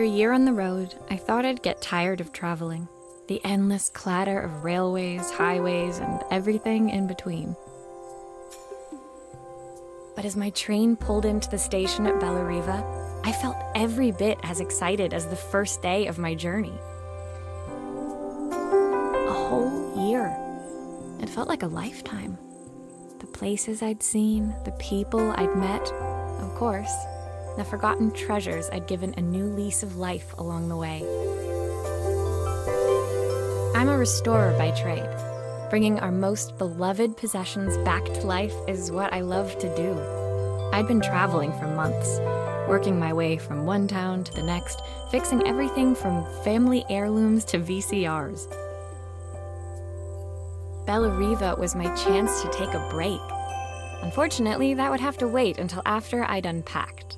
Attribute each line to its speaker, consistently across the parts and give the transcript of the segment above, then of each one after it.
Speaker 1: After a year on the road, I thought I'd get tired of traveling. The endless clatter of railways, highways, and everything in between. But as my train pulled into the station at Bellariva, I felt every bit as excited as the first day of my journey. A whole year. It felt like a lifetime. The places I'd seen, the people I'd met, of course, the forgotten treasures I'd given a new lease of life along the way. I'm a restorer by trade. Bringing our most beloved possessions back to life is what I love to do. I'd been traveling for months, working my way from one town to the next, fixing everything from family heirlooms to VCRs. Bellariva was my chance to take a break. Unfortunately, that would have to wait until after I'd unpacked.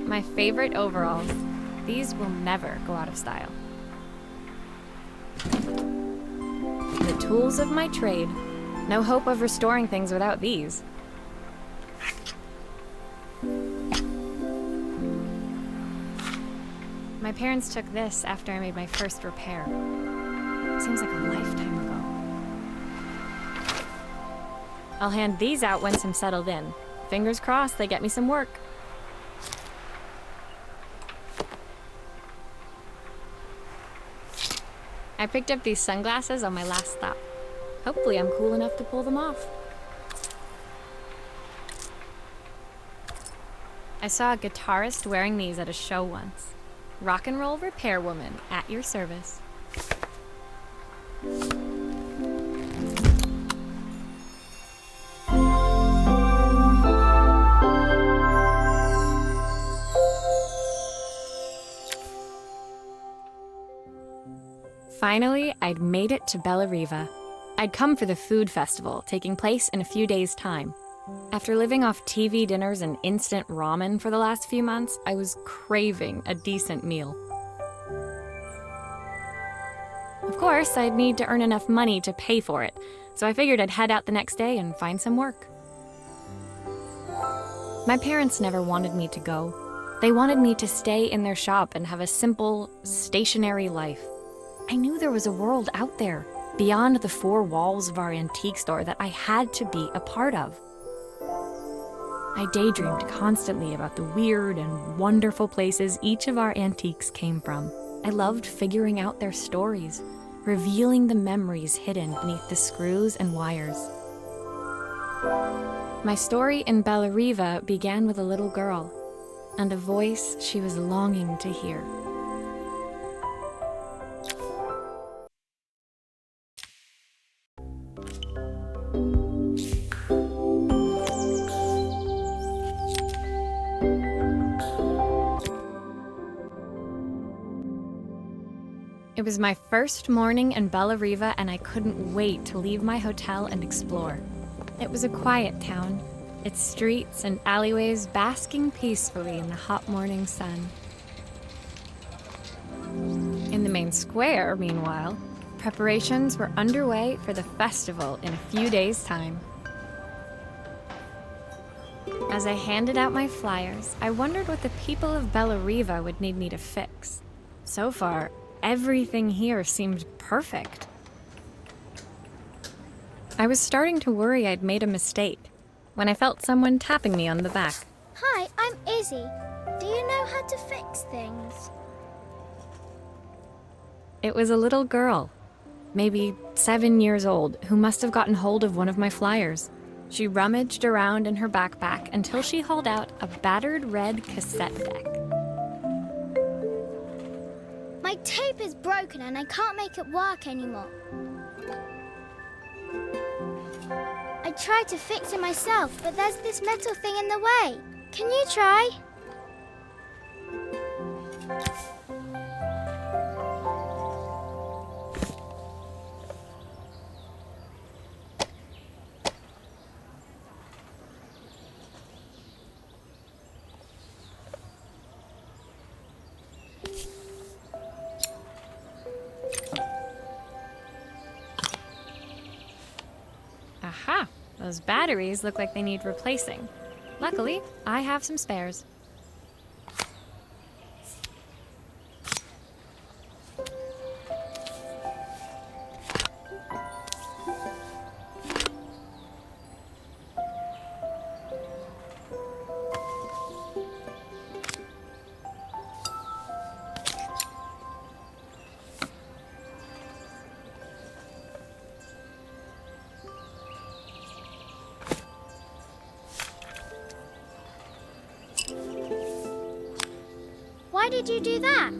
Speaker 1: My favorite overalls. These will never go out of style. The tools of my trade. No hope of restoring things without these. My parents took this after I made my first repair. Seems like a lifetime ago. I'll hand these out once I'm settled in. Fingers crossed they get me some work. I picked up these sunglasses on my last stop. Hopefully I'm cool enough to pull them off. I saw a guitarist wearing these at a show once. Rock and roll repair woman, at your service. Finally, I'd made it to Bellariva. I'd come for the food festival, taking place in a few days' time. After living off TV dinners and instant ramen for the last few months, I was craving a decent meal. Of course, I'd need to earn enough money to pay for it, so I figured I'd head out the next day and find some work. My parents never wanted me to go. They wanted me to stay in their shop and have a simple, stationary life. I knew there was a world out there, beyond the four walls of our antique store, that I had to be a part of. I daydreamed constantly about the weird and wonderful places each of our antiques came from. I loved figuring out their stories, revealing the memories hidden beneath the screws and wires. My story in Bellariva began with a little girl, and a voice she was longing to hear. It was my first morning in Bellariva, and I couldn't wait to leave my hotel and explore. It was a quiet town, its streets and alleyways basking peacefully in the hot morning sun. In the main square, meanwhile, preparations were underway for the festival in a few days' time. As I handed out my flyers, I wondered what the people of Bellariva would need me to fix. So far, everything here seemed perfect. I was starting to worry I'd made a mistake when I felt someone tapping me on the back.
Speaker 2: Hi, I'm Izzy. Do you know how to fix things?
Speaker 1: It was a little girl, maybe 7 years old, who must have gotten hold of one of my flyers. She rummaged around in her backpack until she hauled out a battered red cassette deck.
Speaker 2: My tape is broken and I can't make it work anymore. I tried to fix it myself, but there's this metal thing in the way. Can you try?
Speaker 1: Aha! Those batteries look like they need replacing. Luckily, I have some spares.
Speaker 2: Why did you do that?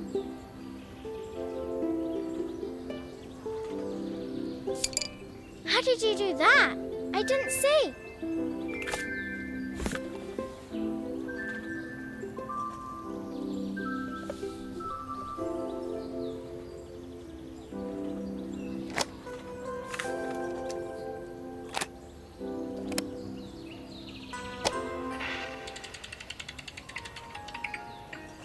Speaker 2: How did you do that? I didn't see.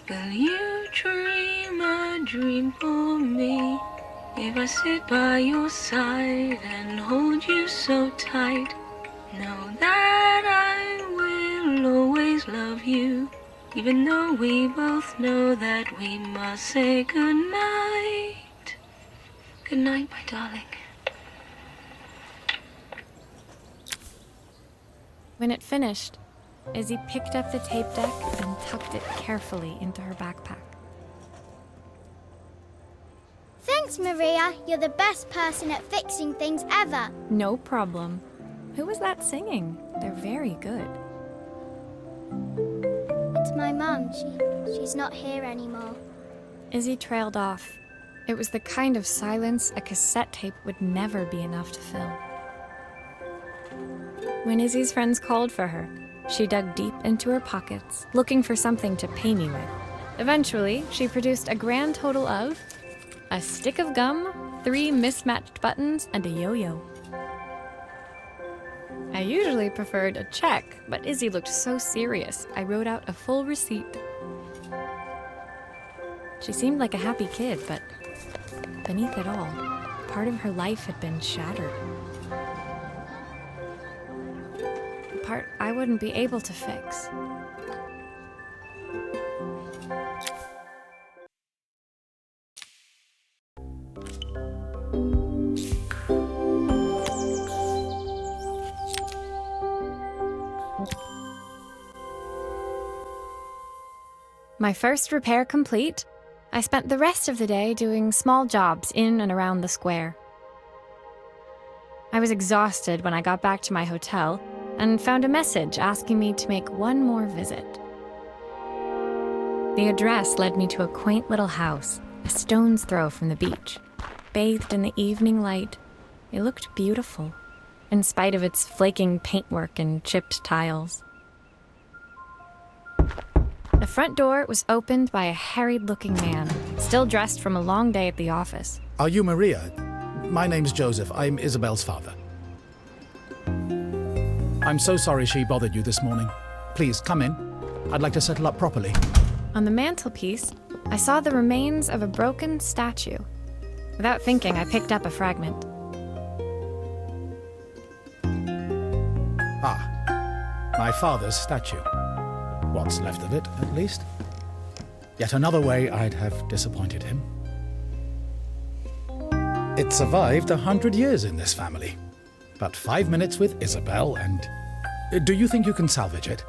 Speaker 3: Will you dream a dream for me? If I sit by your side and hold you so tight, know that I will always love you, even though we both know that we must say goodnight. Good night, my darling.
Speaker 1: When it finished, Izzy picked up the tape deck and tucked it carefully into her backpack.
Speaker 2: Thanks, Maria. You're the best person at fixing things ever.
Speaker 1: No problem. Who was that singing? They're very good.
Speaker 2: It's my mum. She's not here anymore.
Speaker 1: Izzy trailed off. It was the kind of silence a cassette tape would never be enough to fill. When Izzy's friends called for her, she dug deep into her pockets, looking for something to pay me with. Eventually, she produced a grand total of a stick of gum, 3 mismatched buttons, and a yo-yo. I usually preferred a check, but Izzy looked so serious, I wrote out a full receipt. She seemed like a happy kid, but beneath it all, part of her life had been shattered. The part I wouldn't be able to fix. My first repair complete, I spent the rest of the day doing small jobs in and around the square. I was exhausted when I got back to my hotel and found a message asking me to make one more visit. The address led me to a quaint little house, a stone's throw from the beach. Bathed in the evening light, it looked beautiful, in spite of its flaking paintwork and chipped tiles. The front door was opened by a harried-looking man, still dressed from a long day at the office.
Speaker 4: Are you Maria? My name's Joseph. I'm Isabel's father. I'm so sorry she bothered you this morning. Please, come in. I'd like to settle up properly.
Speaker 1: On the mantelpiece, I saw the remains of a broken statue. Without thinking, I picked up a fragment.
Speaker 4: Ah, my father's statue. What's left of it, at least. Yet another way I'd have disappointed him. It survived 100 years in this family. But 5 minutes with Isabel and... Do you think you can salvage it?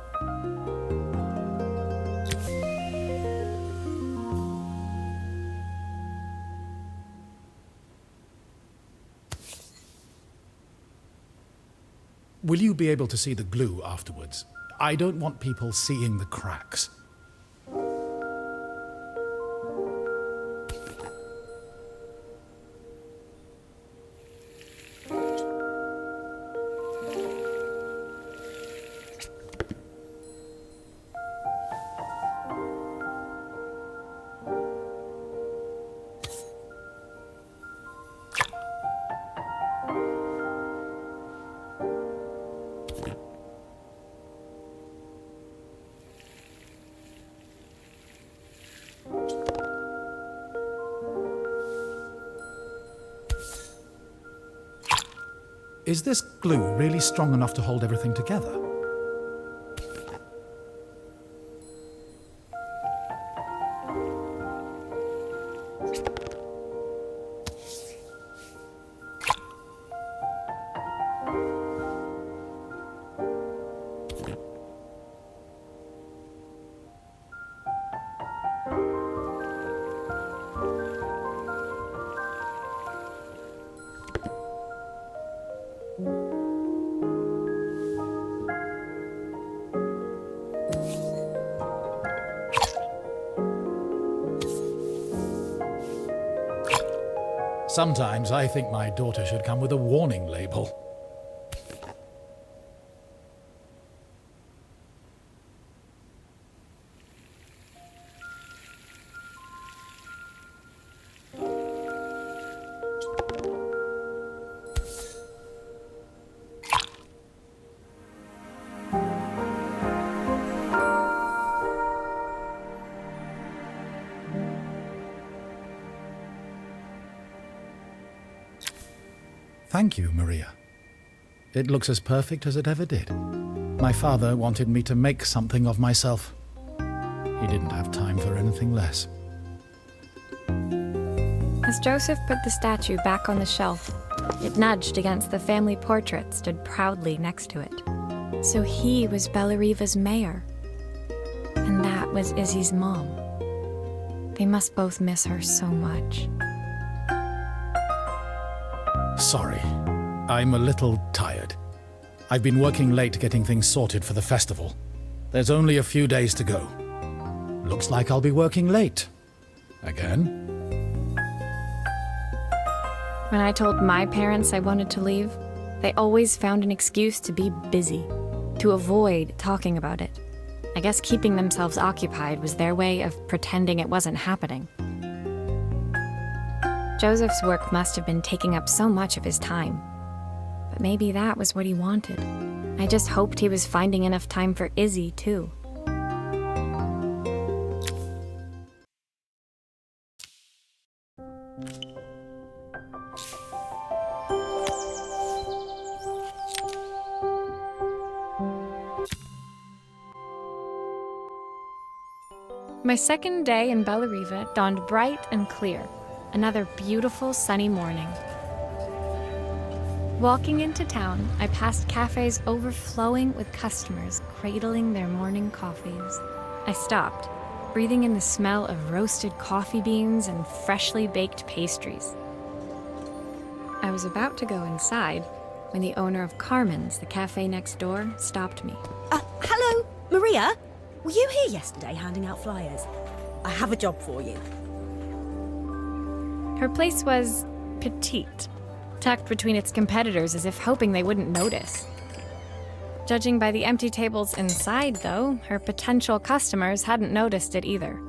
Speaker 4: Will you be able to see the glue afterwards? I don't want people seeing the cracks. Is this glue really strong enough to hold everything together? Sometimes I think my daughter should come with a warning label. Thank you, Maria. It looks as perfect as it ever did. My father wanted me to make something of myself. He didn't have time for anything less.
Speaker 1: As Joseph put the statue back on the shelf, it nudged against the family portrait stood proudly next to it. So he was Bellariva's mayor. And that was Izzy's mom. They must both miss her so much.
Speaker 4: Sorry, I'm a little tired. I've been working late getting things sorted for the festival. There's only a few days to go. Looks like I'll be working late. Again?
Speaker 1: When I told my parents I wanted to leave, they always found an excuse to be busy, to avoid talking about it. I guess keeping themselves occupied was their way of pretending it wasn't happening. Joseph's work must have been taking up so much of his time. But maybe that was what he wanted. I just hoped he was finding enough time for Izzy, too. My second day in Bellariva dawned bright and clear. Another beautiful sunny morning. Walking into town, I passed cafes overflowing with customers cradling their morning coffees. I stopped, breathing in the smell of roasted coffee beans and freshly baked pastries. I was about to go inside when the owner of Carmen's, the cafe next door, stopped me.
Speaker 5: Hello, Maria? Were you here yesterday handing out flyers? I have a job for you.
Speaker 1: Her place was petite, tucked between its competitors as if hoping they wouldn't notice. Judging by the empty tables inside, though, her potential customers hadn't noticed it either.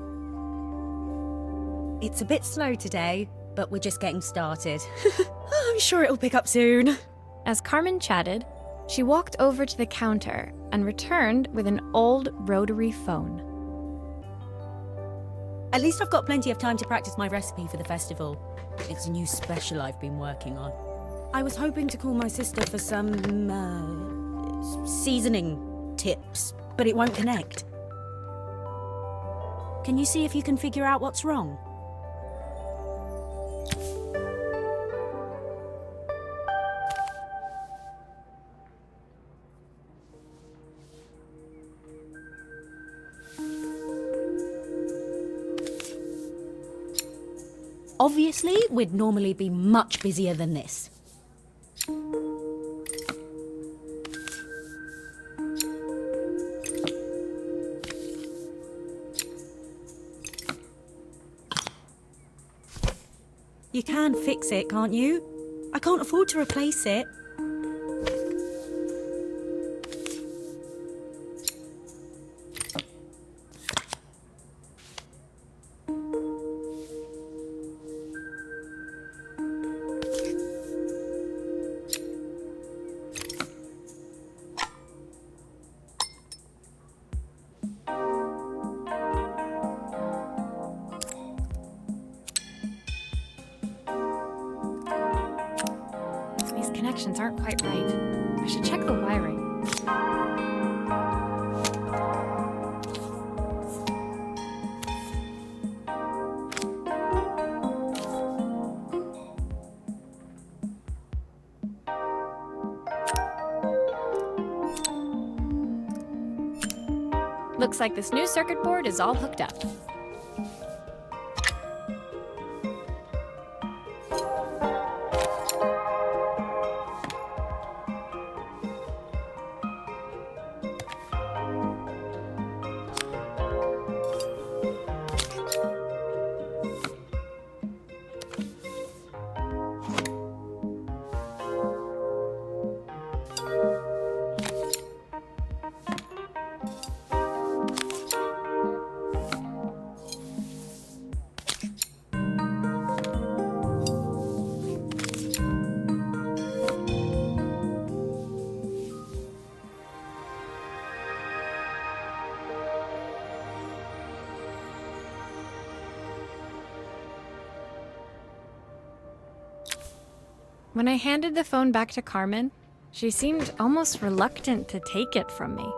Speaker 5: It's a bit slow today, but we're just getting started. I'm sure it'll pick up soon.
Speaker 1: As Carmen chatted, she walked over to the counter and returned with an old rotary phone.
Speaker 5: At least I've got plenty of time to practice my recipe for the festival. It's a new special I've been working on. I was hoping to call my sister for some, seasoning tips, but it won't connect. Can you see if you can figure out what's wrong? Obviously, we'd normally be much busier than this. You can fix it, can't you? I can't afford to replace it.
Speaker 1: These connections aren't quite right. I should check the wiring. Looks like this new circuit board is all hooked up. When I handed the phone back to Carmen, she seemed almost reluctant to take it from me.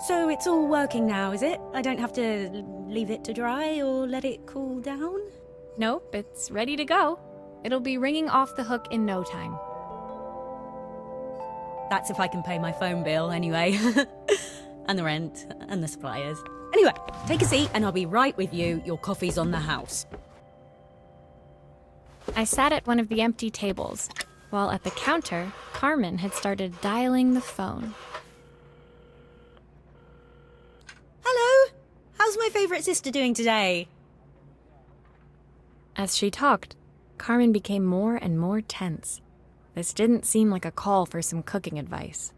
Speaker 5: So it's all working now, is it? I don't have to leave it to dry or let it cool down?
Speaker 1: Nope, it's ready to go. It'll be ringing off the hook in no time.
Speaker 5: That's if I can pay my phone bill, anyway. And the rent, and the suppliers. Anyway, take a seat and I'll be right with you. Your coffee's on the house.
Speaker 1: I sat at one of the empty tables, while at the counter, Carmen had started dialing the phone.
Speaker 5: Hello? How's my favourite sister doing today?
Speaker 1: As she talked, Carmen became more and more tense. This didn't seem like a call for some cooking advice.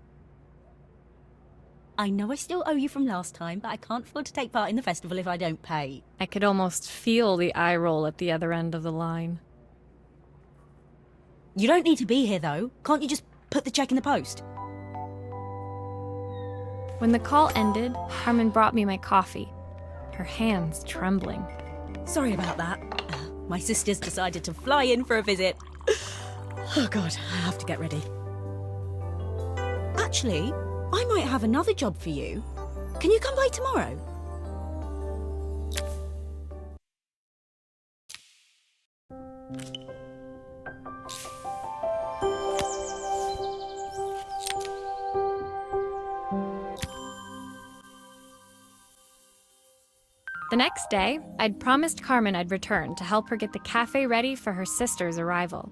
Speaker 5: I know I still owe you from last time, but I can't afford to take part in the festival if I don't pay.
Speaker 1: I could almost feel the eye roll at the other end of the line.
Speaker 5: You don't need to be here, though. Can't you just put the check in the post?
Speaker 1: When the call ended, Carmen brought me my coffee, her hands trembling.
Speaker 5: Sorry about that. My sister's decided to fly in for a visit. Oh God, I have to get ready. Actually, I might have another job for you. Can you come by tomorrow?
Speaker 1: The next day, I'd promised Carmen I'd return to help her get the cafe ready for her sister's arrival.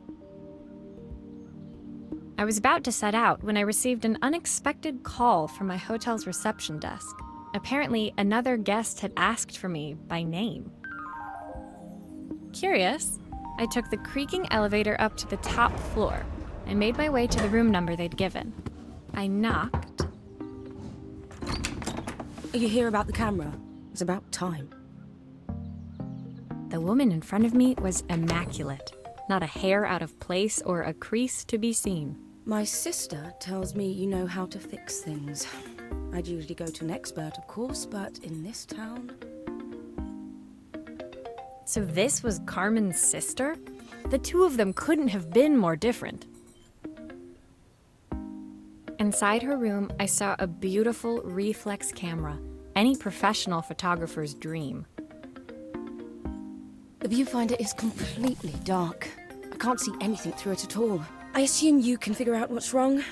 Speaker 1: I was about to set out when I received an unexpected call from my hotel's reception desk. Apparently, another guest had asked for me by name. Curious, I took the creaking elevator up to the top floor and made my way to the room number they'd given. I knocked.
Speaker 5: Are you here about the camera? It's about time.
Speaker 1: The woman in front of me was immaculate. Not a hair out of place or a crease to be seen.
Speaker 6: My sister tells me you know how to fix things. I'd usually go to an expert, of course, but in this town...
Speaker 1: So this was Carmen's sister? The two of them couldn't have been more different. Inside her room, I saw a beautiful reflex camera, any professional photographer's dream.
Speaker 6: The viewfinder is completely dark. I can't see anything through it at all. I assume you can figure out what's wrong.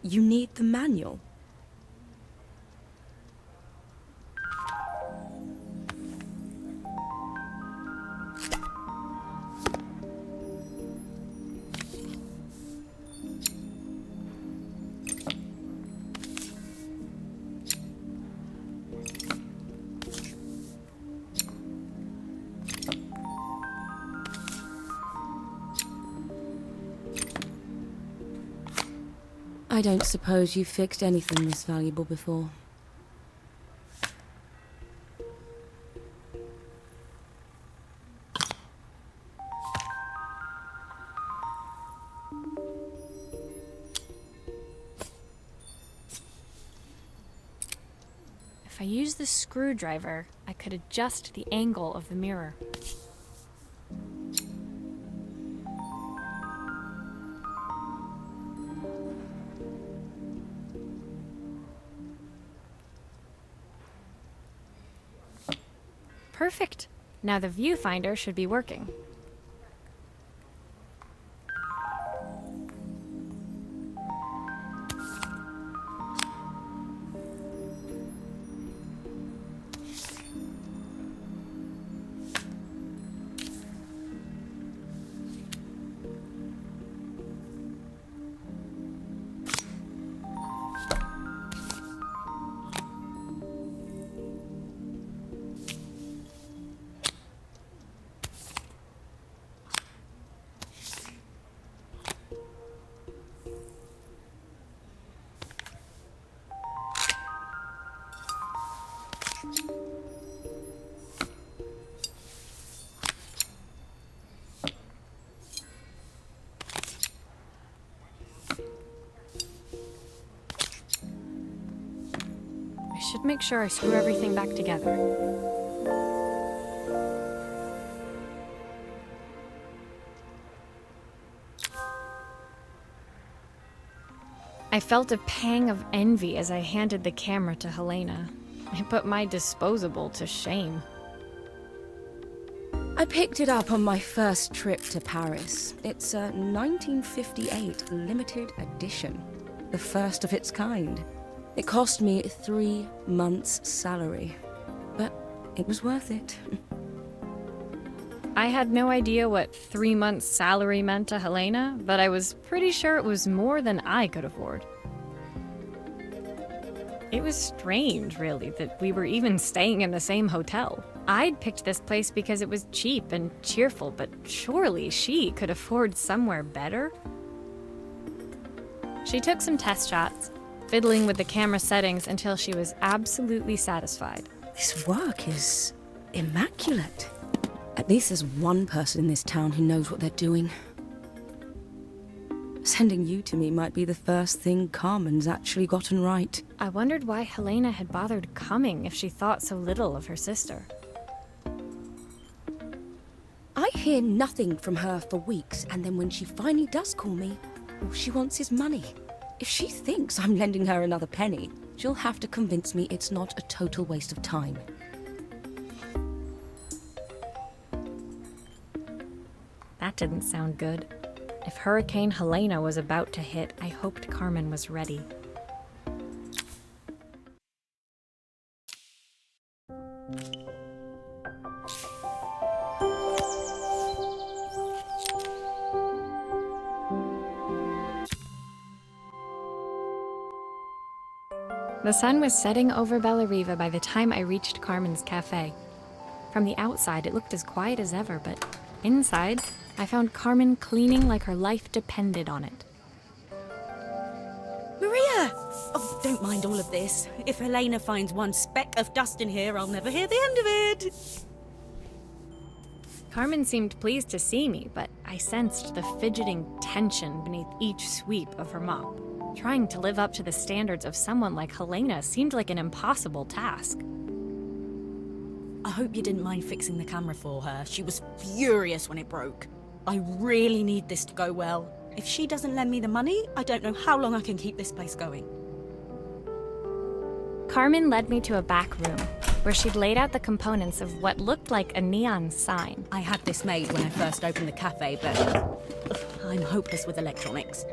Speaker 6: You need the manual. I don't suppose you've fixed anything this valuable before.
Speaker 1: If I use the screwdriver, I could adjust the angle of the mirror. Perfect. Now the viewfinder should be working. I should make sure I screw everything back together. I felt a pang of envy as I handed the camera to Helena. I put my disposable to shame.
Speaker 6: I picked it up on my first trip to Paris. It's a 1958 limited edition, the first of its kind. It cost me 3 months' salary, but it was worth it.
Speaker 1: I had no idea what 3 months' salary meant to Helena, but I was pretty sure it was more than I could afford. It was strange, really, that we were even staying in the same hotel. I'd picked this place because it was cheap and cheerful, but surely she could afford somewhere better? She took some test shots, fiddling with the camera settings until she was absolutely satisfied.
Speaker 6: This work is immaculate. At least there's one person in this town who knows what they're doing. Sending you to me might be the first thing Carmen's actually gotten right.
Speaker 1: I wondered why Helena had bothered coming if she thought so little of her sister.
Speaker 6: I hear nothing from her for weeks, and then when she finally does call me, all she wants is money. If she thinks I'm lending her another penny, she'll have to convince me it's not a total waste of time.
Speaker 1: That didn't sound good. If Hurricane Helena was about to hit, I hoped Carmen was ready. The sun was setting over Bellariva by the time I reached Carmen's cafe. From the outside, it looked as quiet as ever, but inside, I found Carmen cleaning like her life depended on it.
Speaker 5: Maria! Oh, don't mind all of this. If Helena finds one speck of dust in here, I'll never hear the end of it.
Speaker 1: Carmen seemed pleased to see me, but I sensed the fidgeting tension beneath each sweep of her mop. Trying to live up to the standards of someone like Helena seemed like an impossible task.
Speaker 5: I hope you didn't mind fixing the camera for her. She was furious when it broke. I really need this to go well. If she doesn't lend me the money, I don't know how long I can keep this place going.
Speaker 1: Carmen led me to a back room, where she'd laid out the components of what looked like a neon sign.
Speaker 5: I had this made when I first opened the cafe, but I'm hopeless with electronics.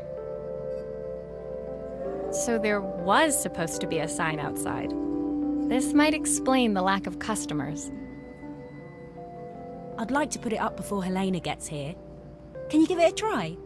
Speaker 1: So there was supposed to be a sign outside. This might explain the lack of customers.
Speaker 5: I'd like to put it up before Helena gets here. Can you give it a try?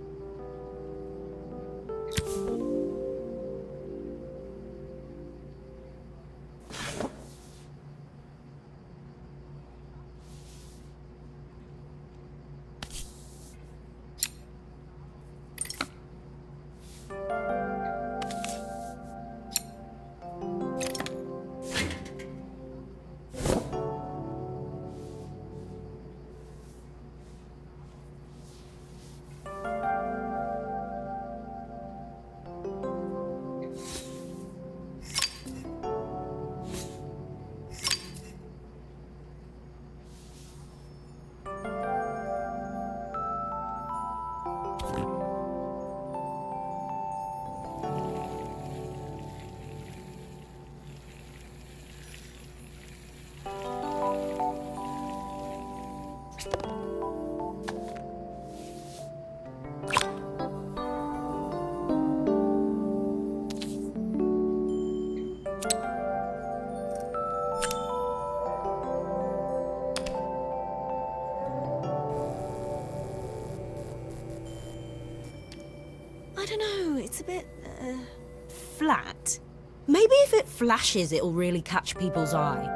Speaker 5: flat? Maybe if it flashes, it'll really catch people's eye.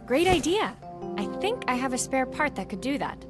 Speaker 1: Great idea. I think I have a spare part that could do that.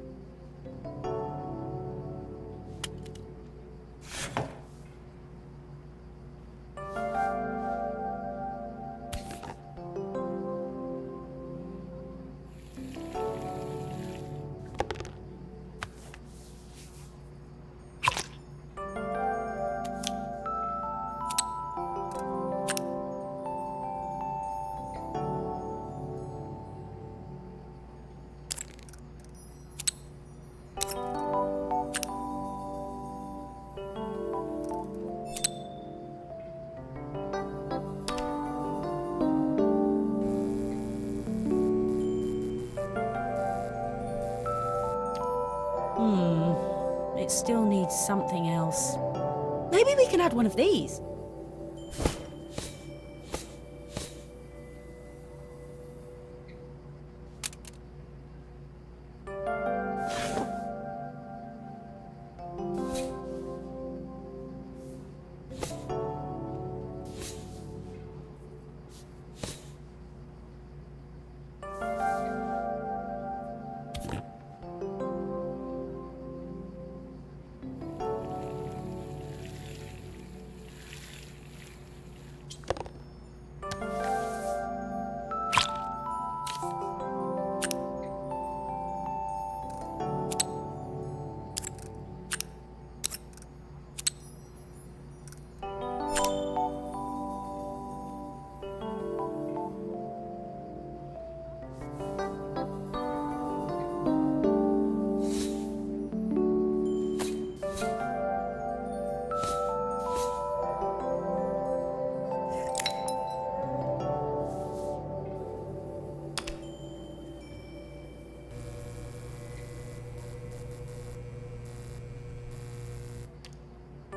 Speaker 5: It still needs something else. Maybe we can add one of these.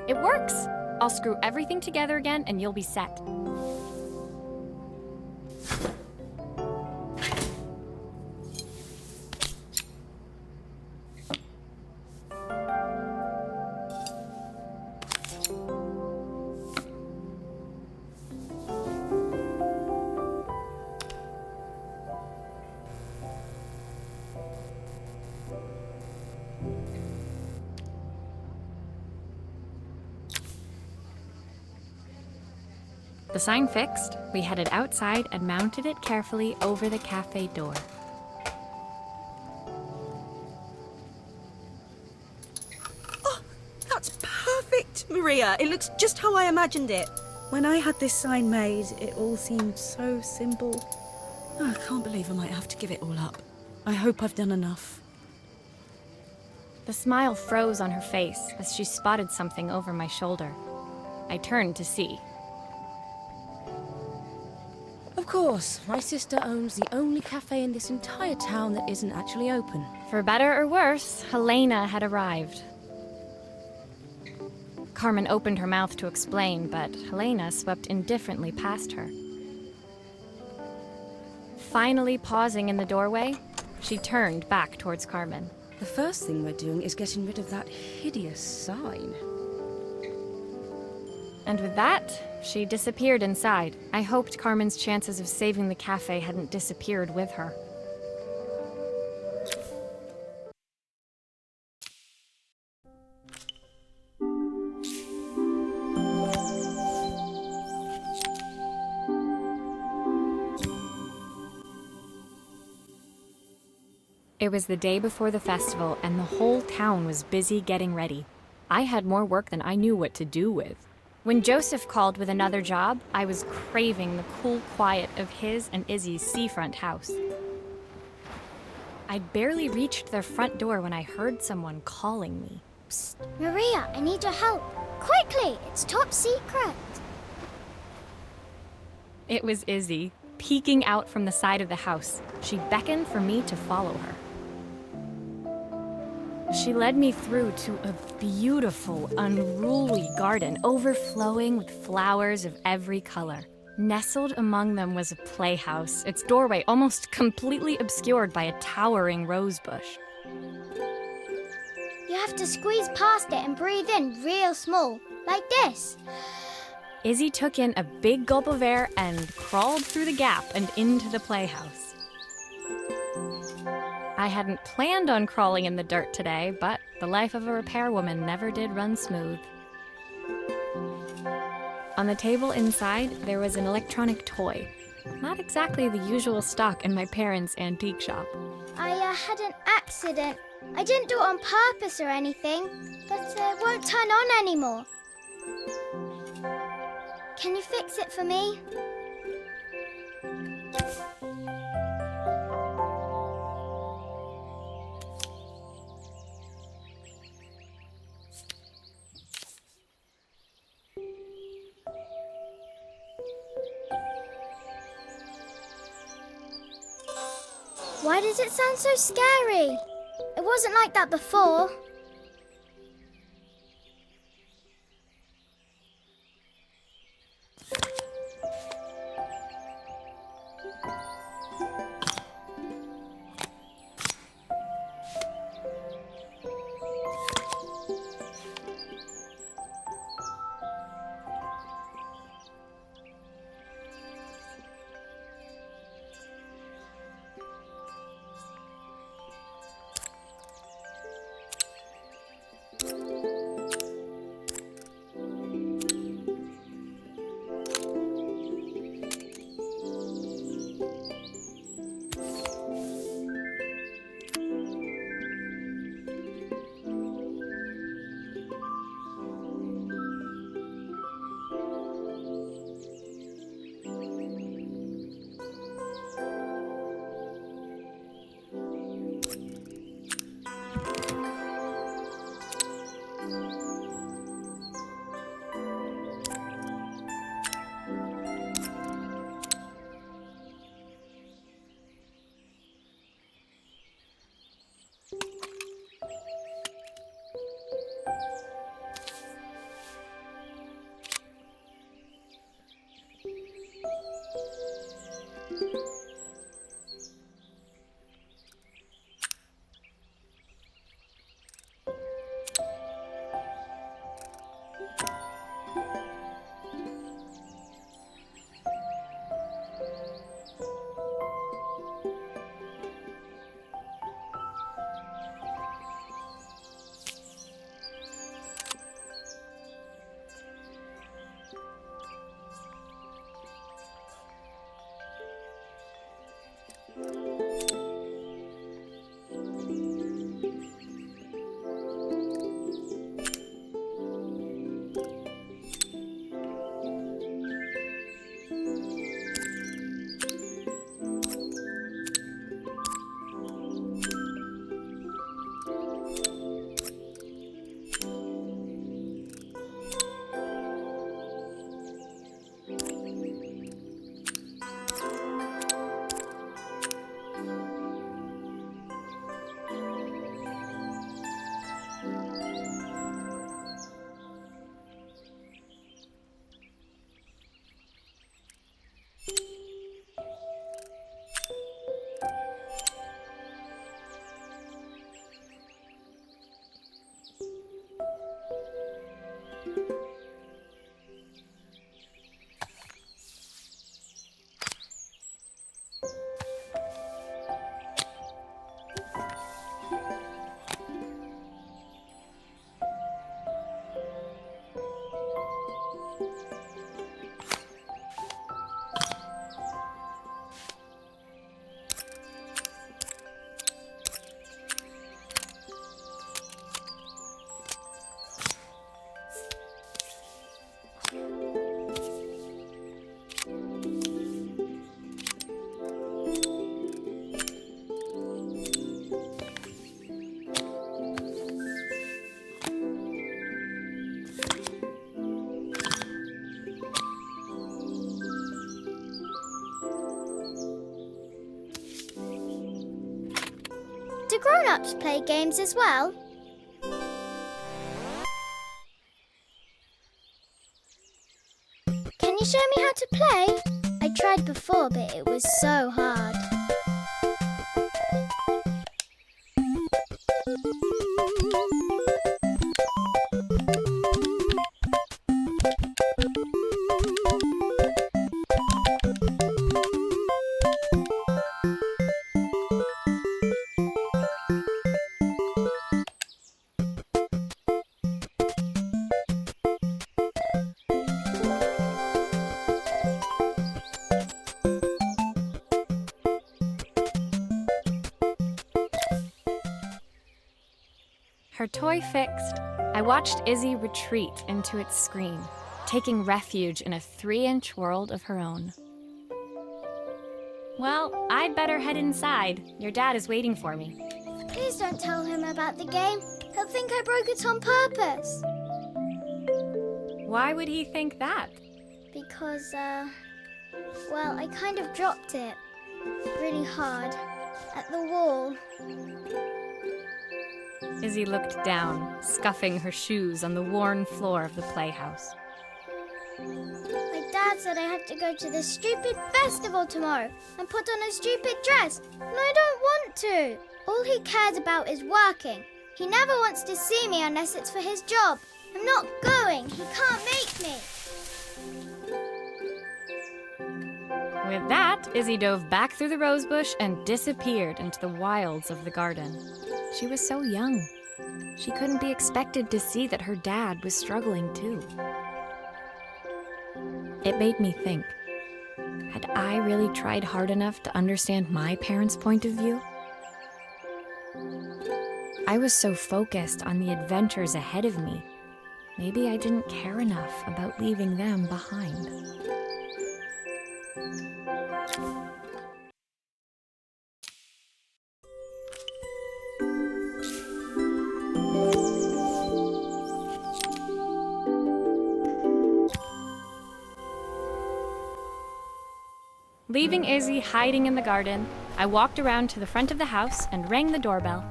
Speaker 1: It works! I'll screw everything together again and you'll be set. The sign fixed, we headed outside and mounted it carefully over the cafe door.
Speaker 5: That's perfect, Maria. It looks just how I imagined it. When I had this sign made, it all seemed so simple. Oh, I can't believe I might have to give it all up. I hope I've done enough.
Speaker 1: The smile froze on her face as she spotted something over my shoulder. I turned to see.
Speaker 6: Of course, my sister owns the only cafe in this entire town that isn't actually open.
Speaker 1: For better or worse, Helena had arrived. Carmen opened her mouth to explain, but Helena swept indifferently past her. Finally pausing in the doorway, she turned back towards Carmen.
Speaker 6: The first thing we're doing is getting rid of that hideous sign.
Speaker 1: And with that, she disappeared inside. I hoped Carmen's chances of saving the cafe hadn't disappeared with her. It was the day before the festival, and the whole town was busy getting ready. I had more work than I knew what to do with. When Joseph called with another job, I was craving the cool quiet of his and Izzy's seafront house. I'd barely reached their front door when I heard someone calling me. Psst.
Speaker 2: Maria, I need your help. Quickly, it's top secret.
Speaker 1: It was Izzy, peeking out from the side of the house. She beckoned for me to follow her. She led me through to a beautiful, unruly garden overflowing with flowers of every color. Nestled among them was a playhouse, its doorway almost completely obscured by a towering rose bush.
Speaker 2: You have to squeeze past it and breathe in real small, like this.
Speaker 1: Izzy took in a big gulp of air and crawled through the gap and into the playhouse. I hadn't planned on crawling in the dirt today, but the life of a repairwoman never did run smooth. On the table inside, there was an electronic toy. Not exactly the usual stock in my parents' antique shop.
Speaker 2: I had an accident. I didn't do it on purpose or anything, but it won't turn on anymore. Can you fix it for me? Why does it sound so scary? It wasn't like that before. Do grown-ups play games as well? Can you show me how to play? I tried before, but it was so hard.
Speaker 1: her toy fixed, I watched Izzy retreat into its screen, taking refuge in a 3-inch world of her own. Well, I'd better head inside. Your dad is waiting for me.
Speaker 2: Please don't tell him about the game. He'll think I broke it on purpose.
Speaker 1: Why would he think that?
Speaker 2: Because, well, I kind of dropped it really hard at the wall.
Speaker 1: Izzy looked down, scuffing her shoes on the worn floor of the playhouse.
Speaker 2: My dad said I have to go to this stupid festival tomorrow and put on a stupid dress, and I don't want to. All he cares about is working. He never wants to see me unless it's for his job. I'm not going. He can't make me.
Speaker 1: With that, Izzy dove back through the rosebush and disappeared into the wilds of the garden. She was so young. She couldn't be expected to see that her dad was struggling too. It made me think, had I really tried hard enough to understand my parents' point of view? I was so focused on the adventures ahead of me. Maybe I didn't care enough about leaving them behind. Leaving Izzy hiding in the garden, I walked around to the front of the house and rang the doorbell.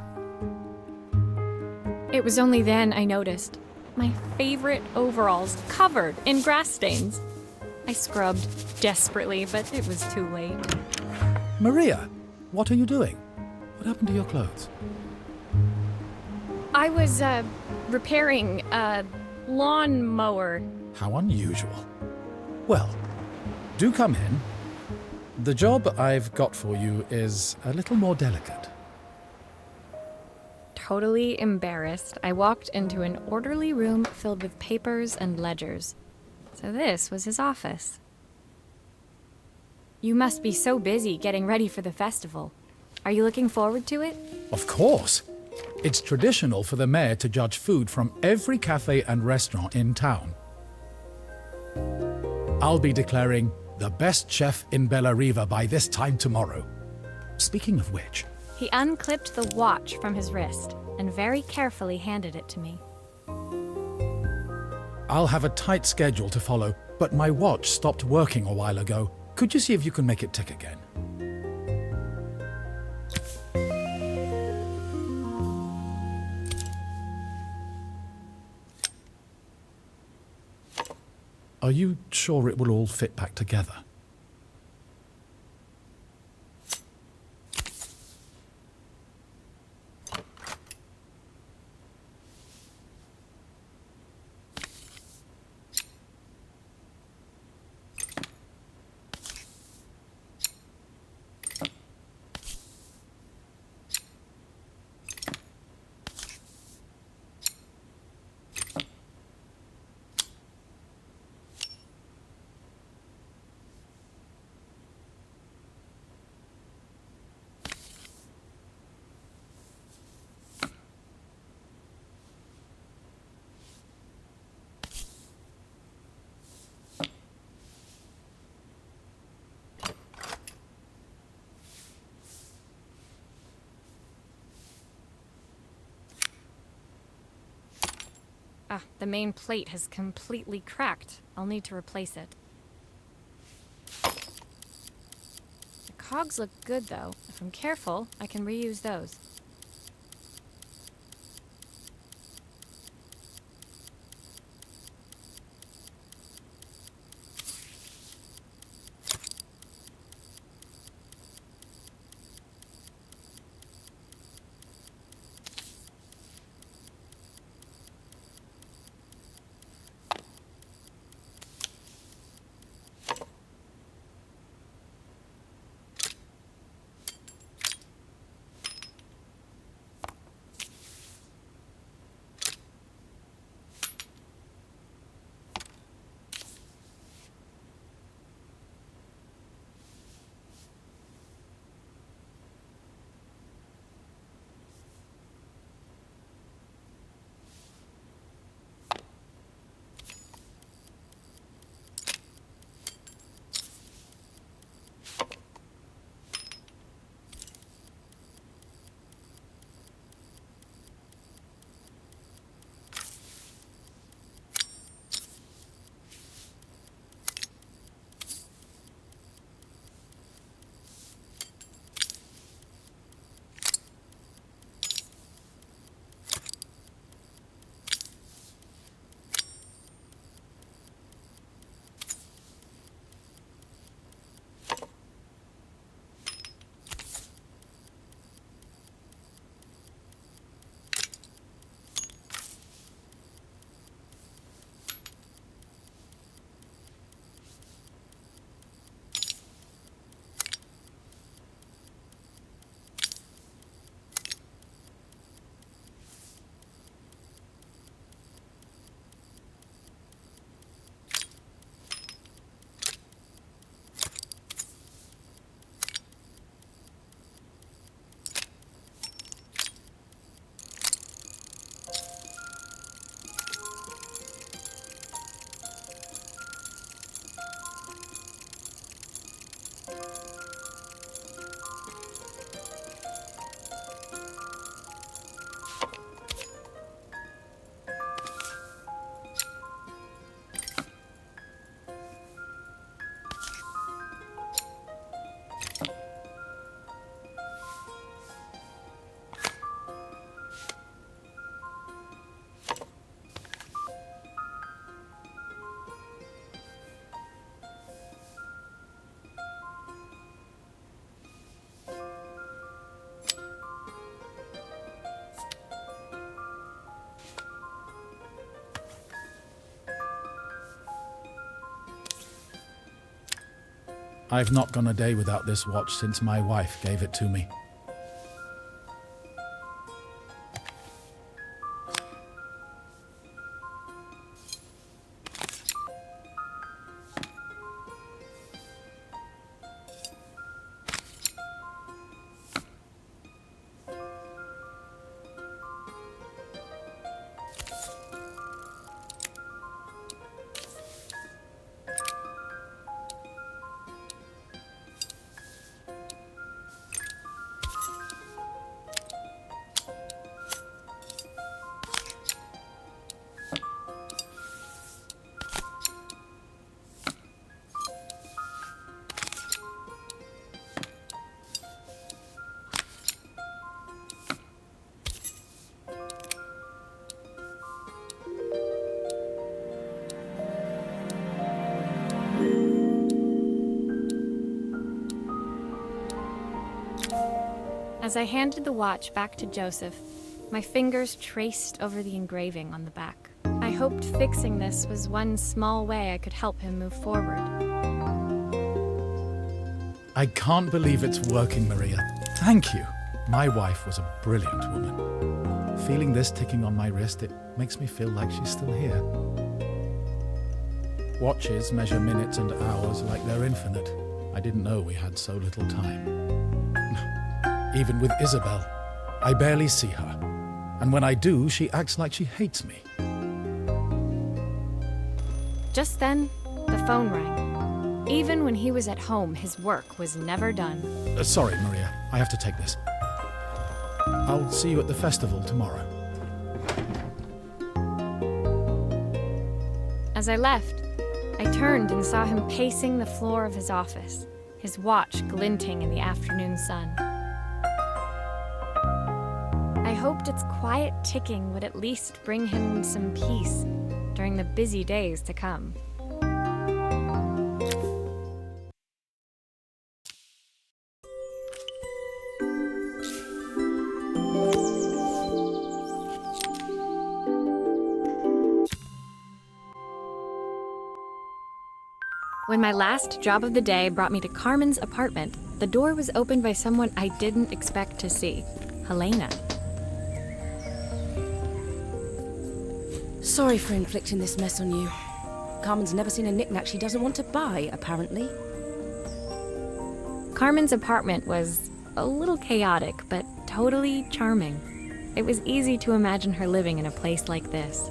Speaker 1: It was only then I noticed my favorite overalls covered in grass stains. I scrubbed desperately, but it was too late.
Speaker 4: Maria, what are you doing? What happened to your clothes?
Speaker 1: I was, repairing a lawnmower.
Speaker 4: How unusual. Well, do come in. The job I've got for you is a little more delicate.
Speaker 1: Totally embarrassed, I walked into an orderly room filled with papers and ledgers. So this was his office. You must be so busy getting ready for the festival. Are you looking forward to it?
Speaker 4: Of course. It's traditional for the mayor to judge food from every cafe and restaurant in town. I'll be declaring the best chef in Bella Riva by this time tomorrow. Speaking of which...
Speaker 1: He unclipped the watch from his wrist and very carefully handed it to me.
Speaker 4: I'll have a tight schedule to follow, but my watch stopped working a while ago. Could you see if you can make it tick again? Are you sure it will all fit back together?
Speaker 1: Ah, the main plate has completely cracked. I'll need to replace it. The cogs look good, though. If I'm careful, I can reuse those.
Speaker 4: I've not gone a day without this watch since my wife gave it to me.
Speaker 1: As I handed the watch back to Joseph, my fingers traced over the engraving on the back. I hoped fixing this was one small way I could help him move forward.
Speaker 4: I can't believe it's working, Maria. Thank you. My wife was a brilliant woman. Feeling this ticking on my wrist, it makes me feel like she's still here. Watches measure minutes and hours like they're infinite. I didn't know we had so little time. Even with Isabel, I barely see her. And when I do, she acts like she hates me.
Speaker 1: Just then, the phone rang. Even when he was at home, his work was never done.
Speaker 4: Sorry, Maria. I have to take this. I'll see you at the festival tomorrow.
Speaker 1: As I left, I turned and saw him pacing the floor of his office, his watch glinting in the afternoon sun. I hoped its quiet ticking would at least bring him some peace during the busy days to come. When my last job of the day brought me to Carmen's apartment, the door was opened by someone I didn't expect to see, Helena.
Speaker 6: Sorry for inflicting this mess on you. Carmen's never seen a knick-knack she doesn't want to buy, apparently.
Speaker 1: Carmen's apartment was a little chaotic, but totally charming. It was easy to imagine her living in a place like this.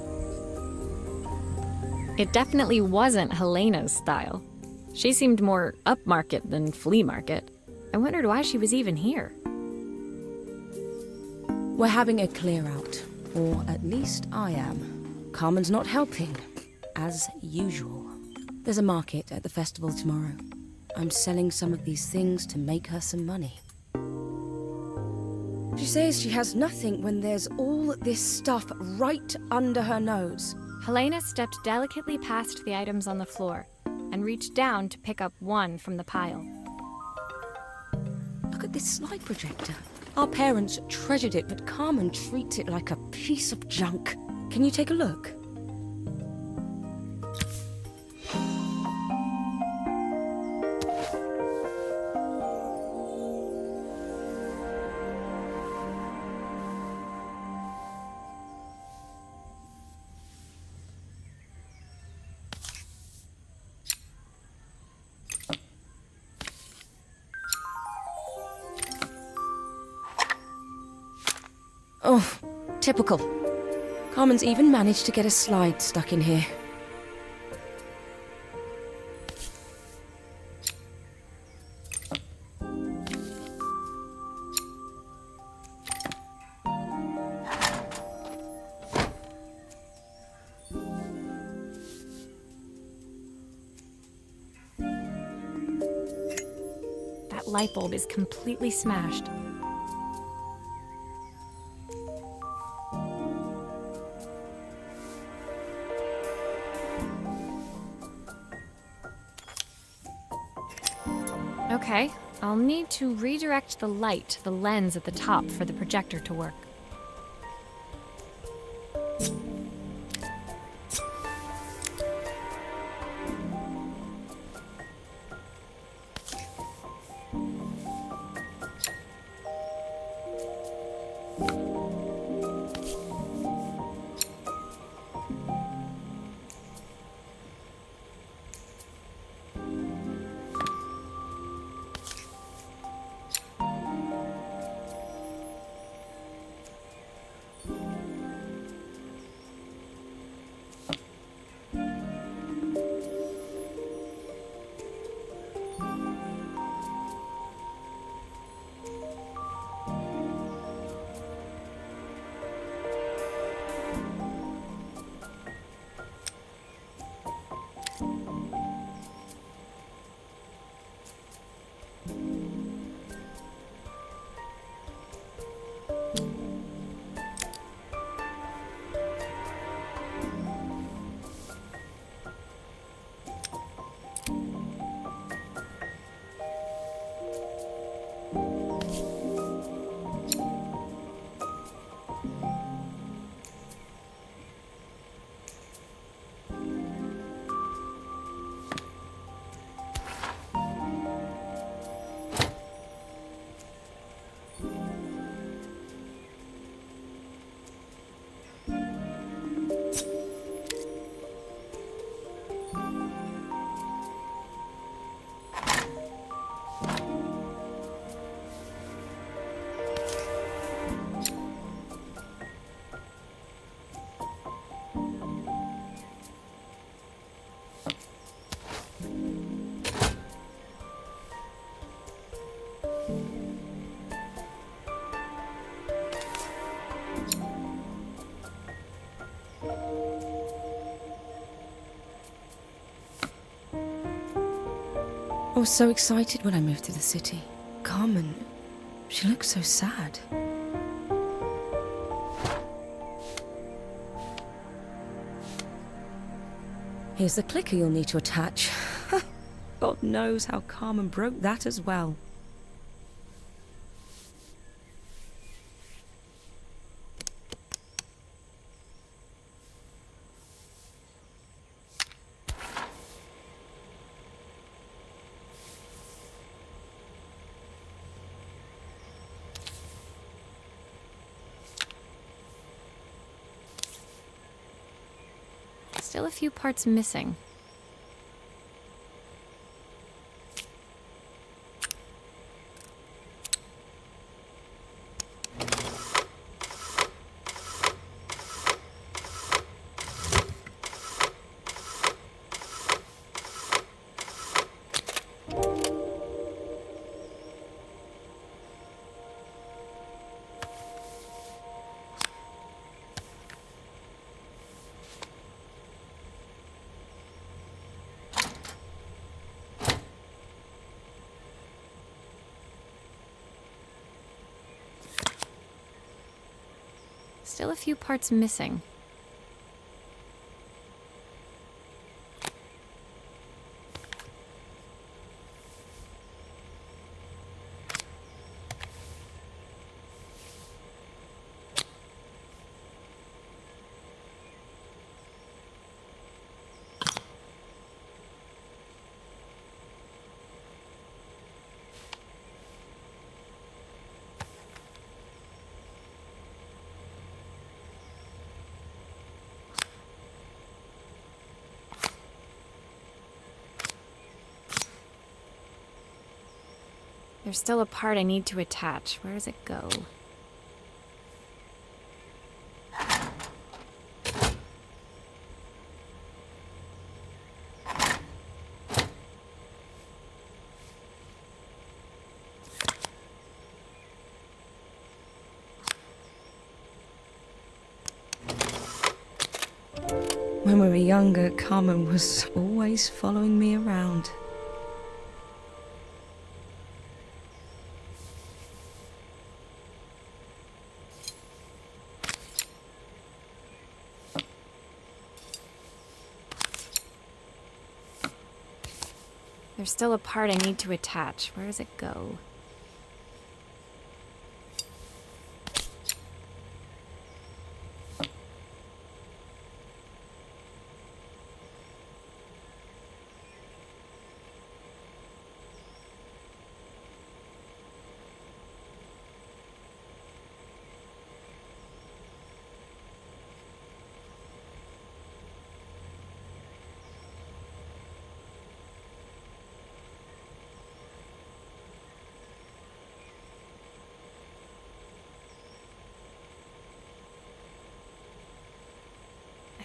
Speaker 1: It definitely wasn't Helena's style. She seemed more upmarket than flea market. I wondered why she was even here.
Speaker 6: We're having a clear-out, or at least I am. Carmen's not helping, as usual. There's a market at the festival tomorrow. I'm selling some of these things to make her some money. She says she has nothing when there's all this stuff right under her nose.
Speaker 1: Helena stepped delicately past the items on the floor and reached down to pick up one from the pile.
Speaker 6: Look at this slide projector. Our parents treasured it, but Carmen treats it like a piece of junk. Can you take a look? Oh, typical. Carmen's even managed to get a slide stuck in here.
Speaker 1: That light bulb is completely smashed. Okay, I'll need to redirect the light to the lens at the top for the projector to work.
Speaker 6: I was so excited when I moved to the city. Carmen, she looks so sad. Here's the clicker you'll need to attach. God knows how Carmen broke that as well.
Speaker 1: Still a few parts missing. Still a few parts missing. There's still a part I need to attach. Where does it go?
Speaker 6: When we were younger, Carmen was always following me around.
Speaker 1: There's still a part I need to attach. Where does it go?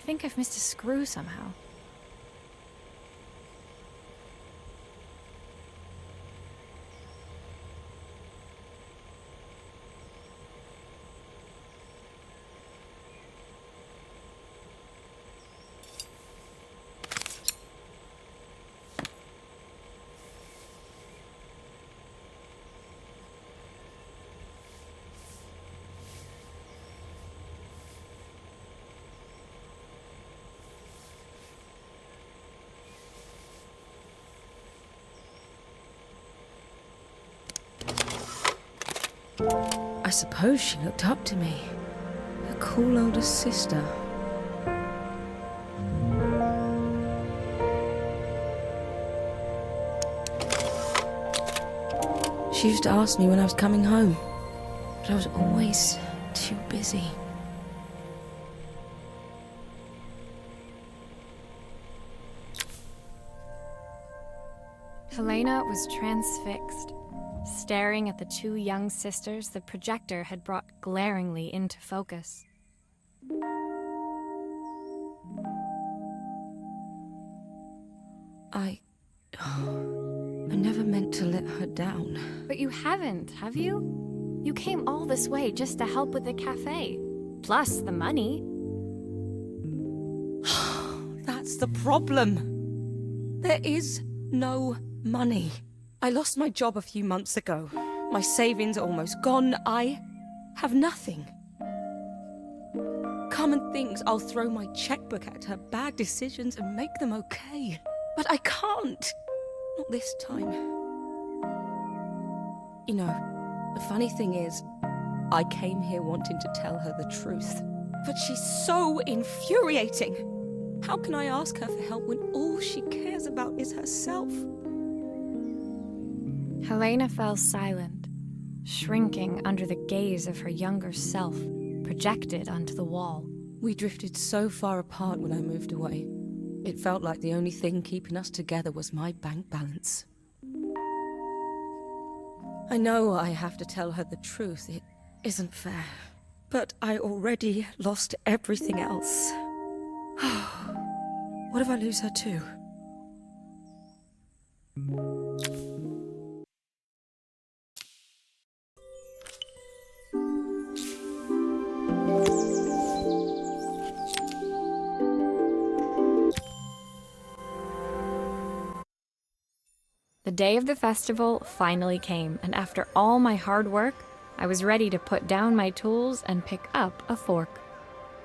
Speaker 1: think I've missed a screw somehow.
Speaker 6: I suppose she looked up to me. A cool older sister. She used to ask me when I was coming home, but I was always too busy.
Speaker 1: Helena was transfixed, staring at the two young sisters the projector had brought glaringly into focus.
Speaker 6: I never meant to let her down.
Speaker 1: But you haven't, have you? You came all this way just to help with the cafe. Plus the money.
Speaker 6: That's the problem. There is no money. I lost my job a few months ago. My savings are almost gone. I have nothing. Carmen thinks I'll throw my checkbook at her bad decisions and make them okay. But I can't. Not this time. You know, the funny thing is, I came here wanting to tell her the truth. But she's so infuriating. How can I ask her for help when all she cares about is herself?
Speaker 1: Helena fell silent, shrinking under the gaze of her younger self, projected onto the wall.
Speaker 6: We drifted so far apart when I moved away. It felt like the only thing keeping us together was my bank balance. I know I have to tell her the truth. It isn't fair. But I already lost everything else. What if I lose her too?
Speaker 1: The day of the festival finally came, and after all my hard work, I was ready to put down my tools and pick up a fork.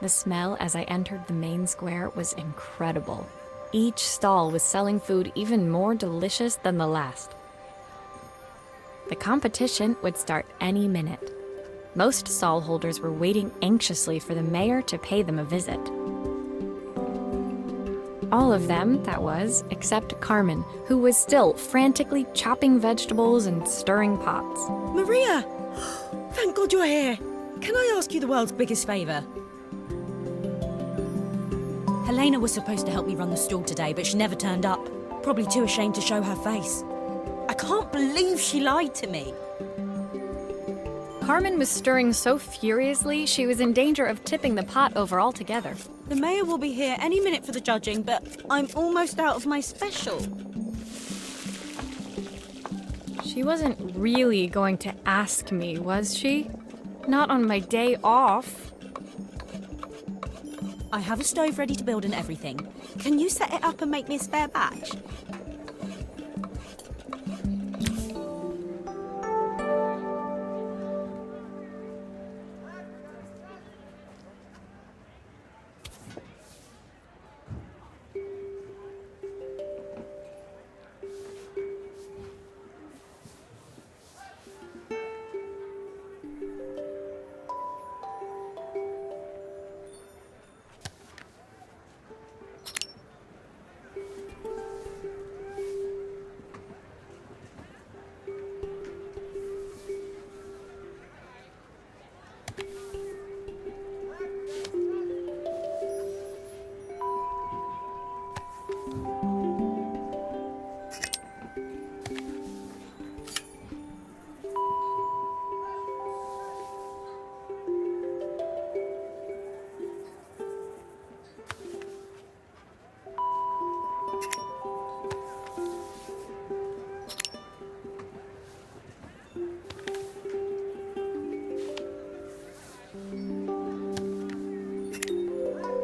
Speaker 1: The smell as I entered the main square was incredible. Each stall was selling food even more delicious than the last. The competition would start any minute. Most stall holders were waiting anxiously for the mayor to pay them a visit. All of them, that was, except Carmen, who was still frantically chopping vegetables and stirring pots.
Speaker 5: Maria! Thank God you're here. Can I ask you the world's biggest favour? Helena was supposed to help me run the stall today, but she never turned up. Probably too ashamed to show her face. I can't believe she lied to me.
Speaker 1: Carmen was stirring so furiously she was in danger of tipping the pot over altogether.
Speaker 5: The mayor will be here any minute for the judging, but I'm almost out of my special.
Speaker 1: She wasn't really going to ask me, was she? Not on my day off.
Speaker 5: I have a stove ready to build and everything. Can you set it up and make me a spare batch?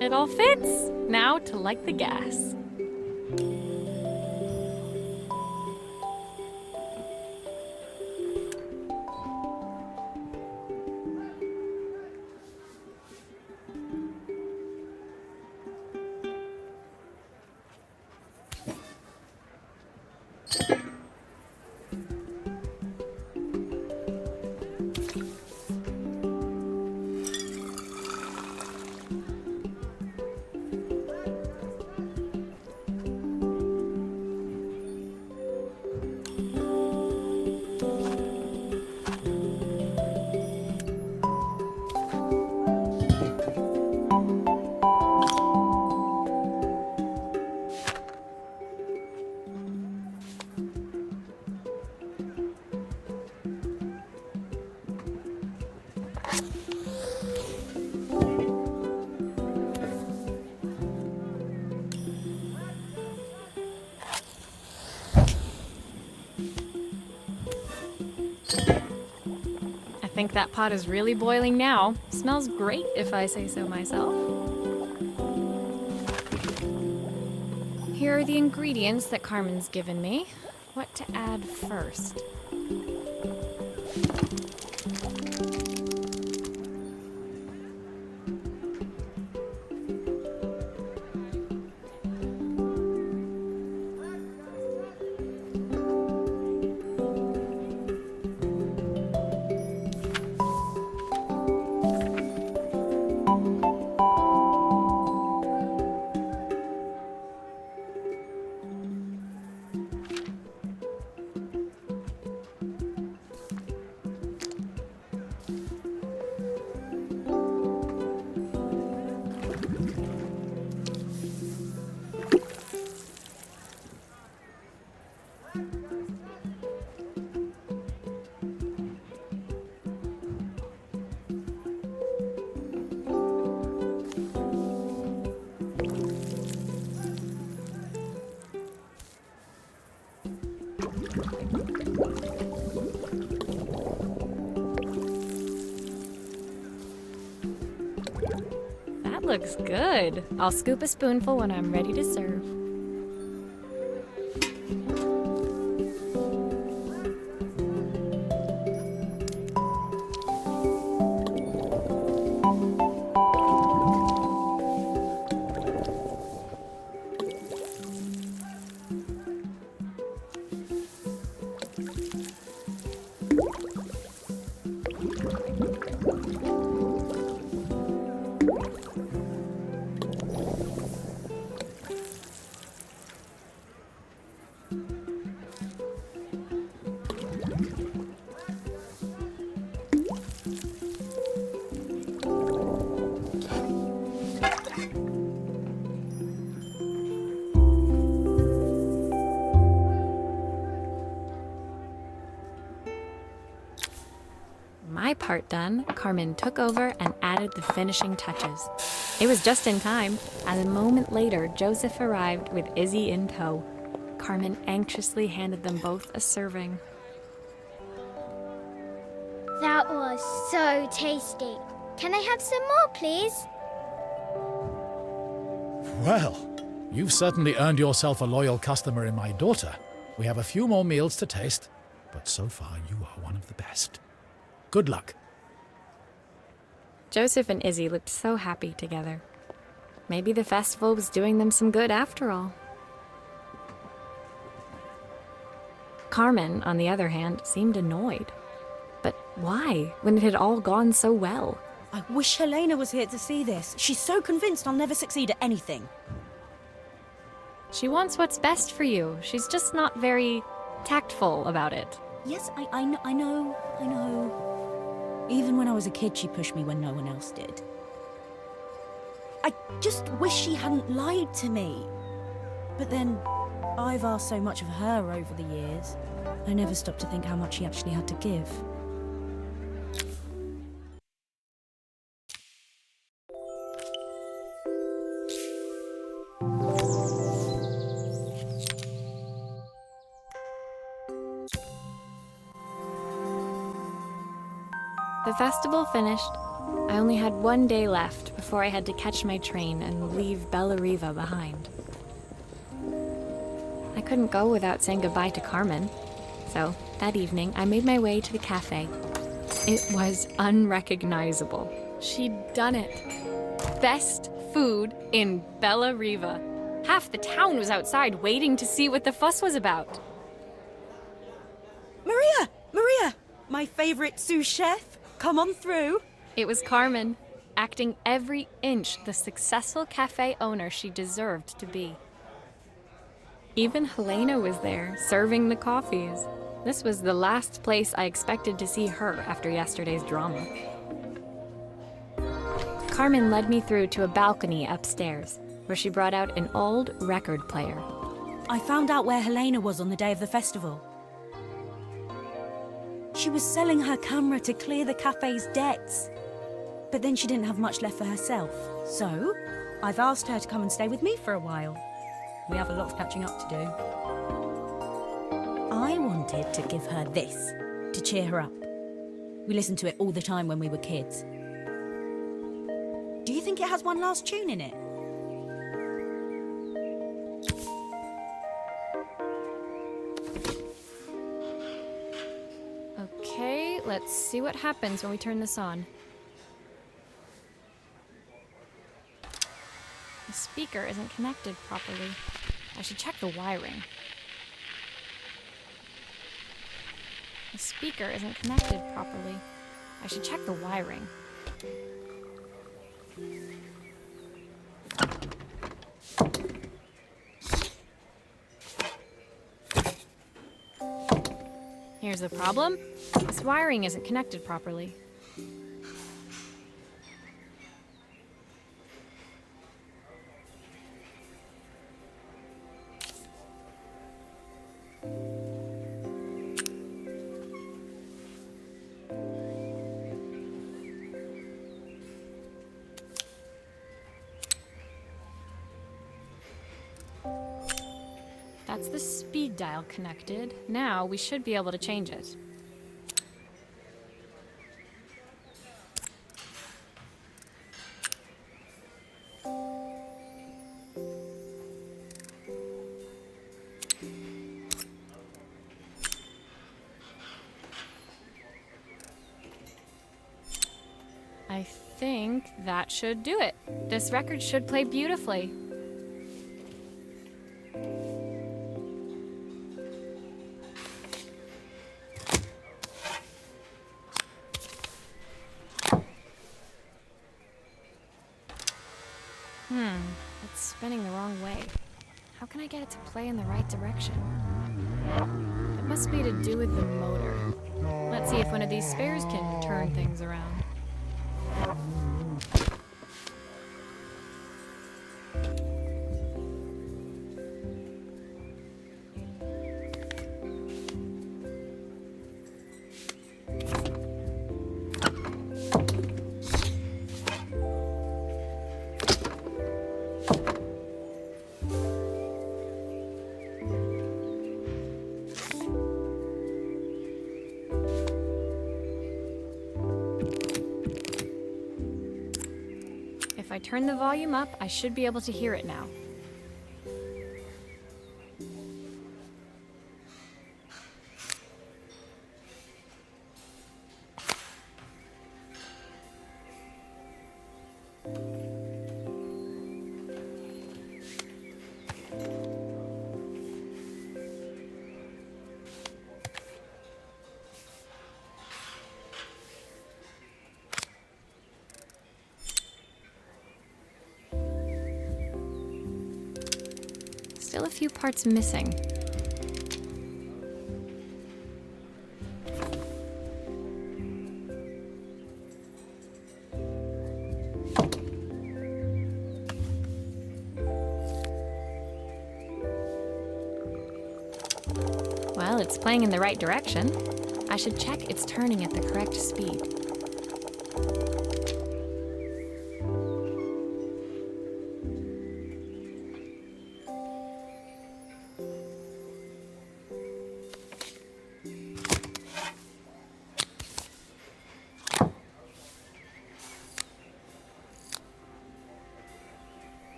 Speaker 1: It all fits. Now to light the gas. I think that pot is really boiling now. Smells great if I say so myself. Here are the ingredients that Carmen's given me. What to add first? That looks good. I'll scoop a spoonful when I'm ready to serve. My part done, Carmen took over and added the finishing touches. It was just in time. As a moment later, Joseph arrived with Izzy in tow. Carmen anxiously handed them both a serving.
Speaker 2: That was so tasty. Can I have some more, please?
Speaker 4: Well, you've certainly earned yourself a loyal customer in my daughter. We have a few more meals to taste, but so far you are one of the best. Good luck.
Speaker 1: Joseph and Izzy looked so happy together. Maybe the festival was doing them some good after all. Carmen, on the other hand, seemed annoyed. But why, when it had all gone so well?
Speaker 5: I wish Helena was here to see this. She's so convinced I'll never succeed at anything.
Speaker 1: She wants what's best for you. She's just not very tactful about it.
Speaker 5: Yes, I know. Even when I was a kid, she pushed me when no one else did. I just wish she hadn't lied to me. But then, I've asked so much of her over the years. I never stopped to think how much she actually had to give.
Speaker 1: The festival finished, I only had one day left before I had to catch my train and leave Bella Riva behind. I couldn't go without saying goodbye to Carmen. So, that evening, I made my way to the cafe. It was unrecognizable. She'd done it. Best food in Bella Riva. Half the town was outside waiting to see what the fuss was about.
Speaker 5: Maria! Maria! My favorite sous chef. Come on through.
Speaker 1: It was Carmen, acting every inch the successful cafe owner she deserved to be. Even Helena was there, serving the coffees. This was the last place I expected to see her after yesterday's drama. Carmen led me through to a balcony upstairs, where she brought out an old record player.
Speaker 5: I found out where Helena was on the day of the festival. She was selling her camera to clear the cafe's debts. But then she didn't have much left for herself. So, I've asked her to come and stay with me for a while. We have a lot of catching up to do. I wanted to give her this, to cheer her up. We listened to it all the time when we were kids. Do you think it has one last tune in it?
Speaker 1: Okay, let's see what happens when we turn this on. The speaker isn't connected properly. I should check the wiring. The speaker isn't connected properly. I should check the wiring. Here's the problem. This wiring isn't connected properly. That's the speed dial connected. Now we should be able to change it. I think that should do it. This record should play beautifully. It's spinning the wrong way. How can I get it to play in the right direction? It must be to do with the motor. Let's see if one of these spares can turn things around. If I turn the volume up, I should be able to hear it now. Still a few parts missing. Well, it's playing in the right direction. I should check it's turning at the correct speed.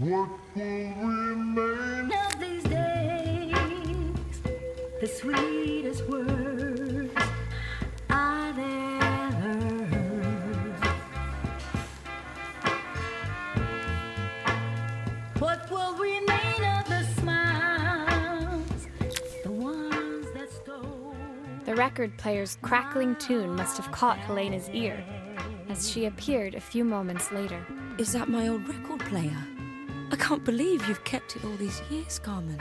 Speaker 7: What will remain of these days? The sweetest words I've ever heard. What will remain of the smiles, the ones that stole?
Speaker 1: The record player's crackling tune must have caught Helena's ear, as she appeared a few moments later.
Speaker 6: Is that my old record player? I can't believe you've kept it all these years, Carmen.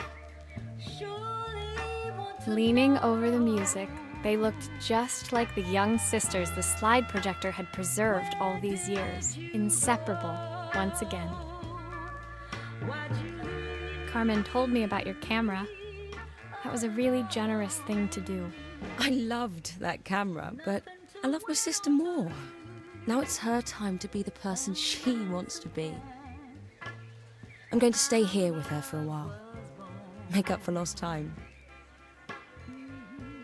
Speaker 1: Leaning over the music, they looked just like the young sisters the slide projector had preserved all these years, inseparable once again. Carmen told me about your camera. That was a really generous thing to do.
Speaker 6: I loved that camera, but I love my sister more. Now it's her time to be the person she wants to be. I'm going to stay here with her for a while. Make up for lost time.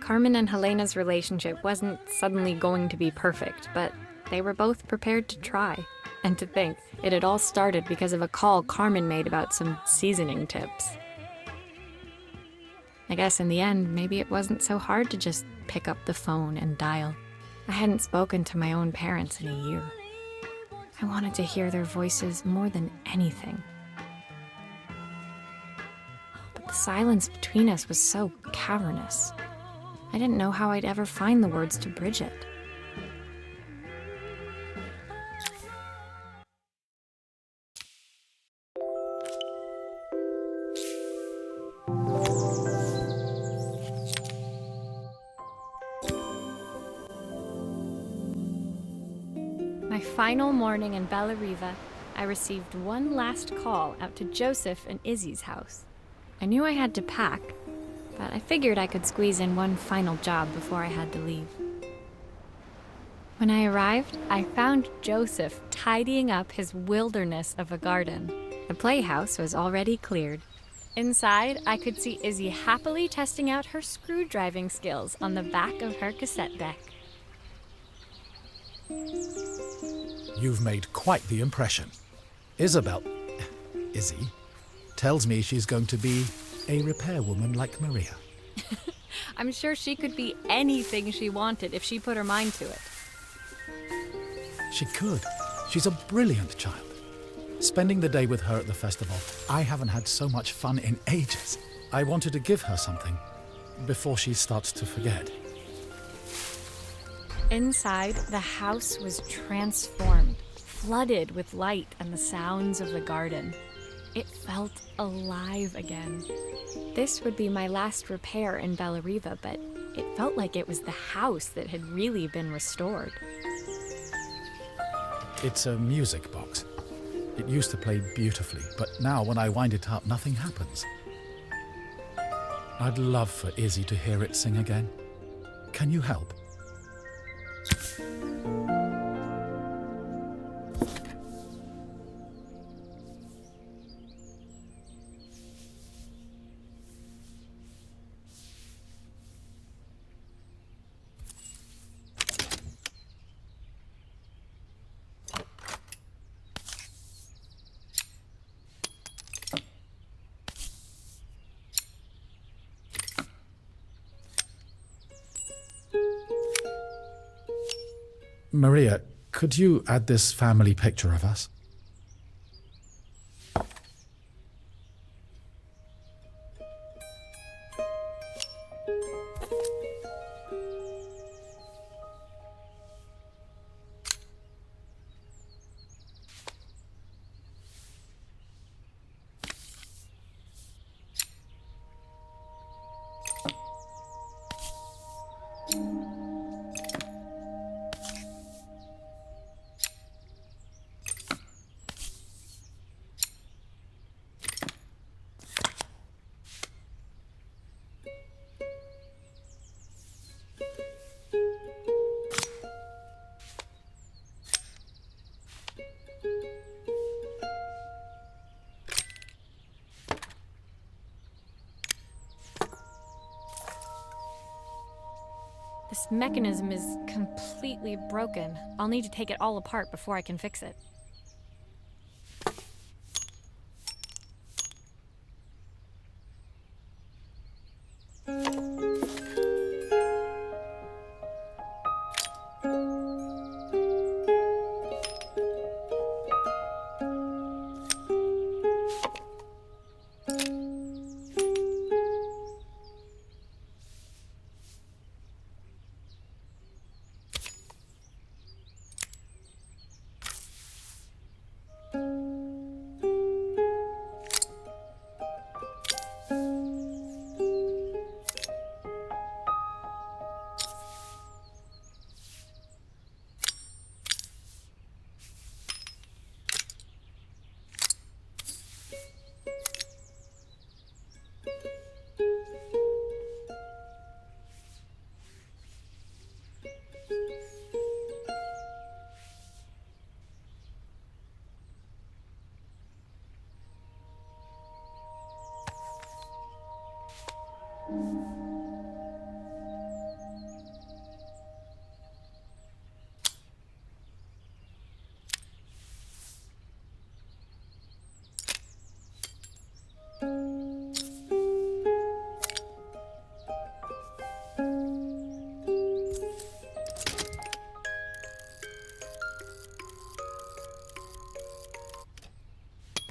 Speaker 1: Carmen and Helena's relationship wasn't suddenly going to be perfect, but they were both prepared to try. And to think, it had all started because of a call Carmen made about some seasoning tips. I guess in the end, maybe it wasn't so hard to just pick up the phone and dial. I hadn't spoken to my own parents in a year. I wanted to hear their voices more than anything. But the silence between us was so cavernous. I didn't know how I'd ever find the words to bridge it. My final morning in Bellariva, I received one last call out to Joseph and Izzy's house. I knew I had to pack, but I figured I could squeeze in one final job before I had to leave. When I arrived, I found Joseph tidying up his wilderness of a garden. The playhouse was already cleared. Inside, I could see Izzy happily testing out her screw-driving skills on the back of her cassette deck.
Speaker 4: You've made quite the impression. Izzy, tells me she's going to be a repairwoman like Maria.
Speaker 1: I'm sure she could be anything she wanted if she put her mind to it.
Speaker 4: She could. She's a brilliant child. Spending the day with her at the festival, I haven't had so much fun in ages. I wanted to give her something before she starts to forget.
Speaker 1: Inside, the house was transformed, flooded with light and the sounds of the garden. It felt alive again. This would be my last repair in Bellariva, but it felt like it was the house that had really been restored.
Speaker 4: It's a music box. It used to play beautifully, but now when I wind it up, nothing happens. I'd love for Izzy to hear it sing again. Can you help? Maria, could you add this family picture of us?
Speaker 1: This mechanism is completely broken. I'll need to take it all apart before I can fix it.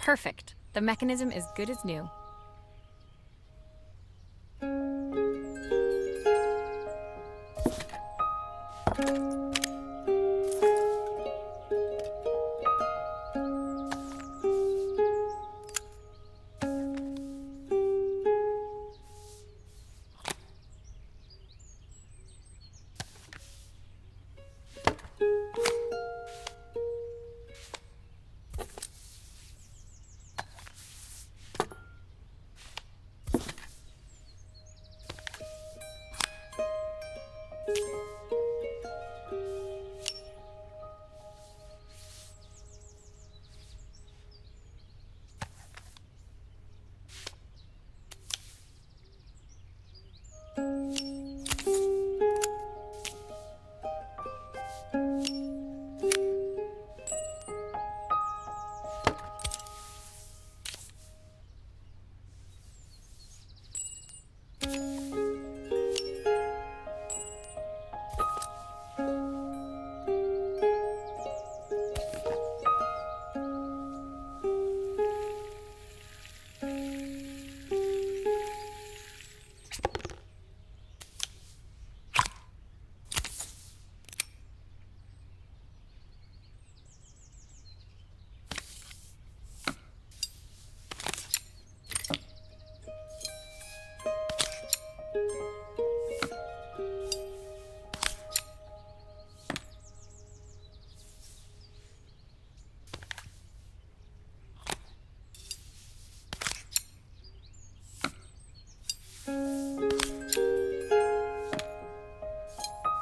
Speaker 1: Perfect. The mechanism is good as new.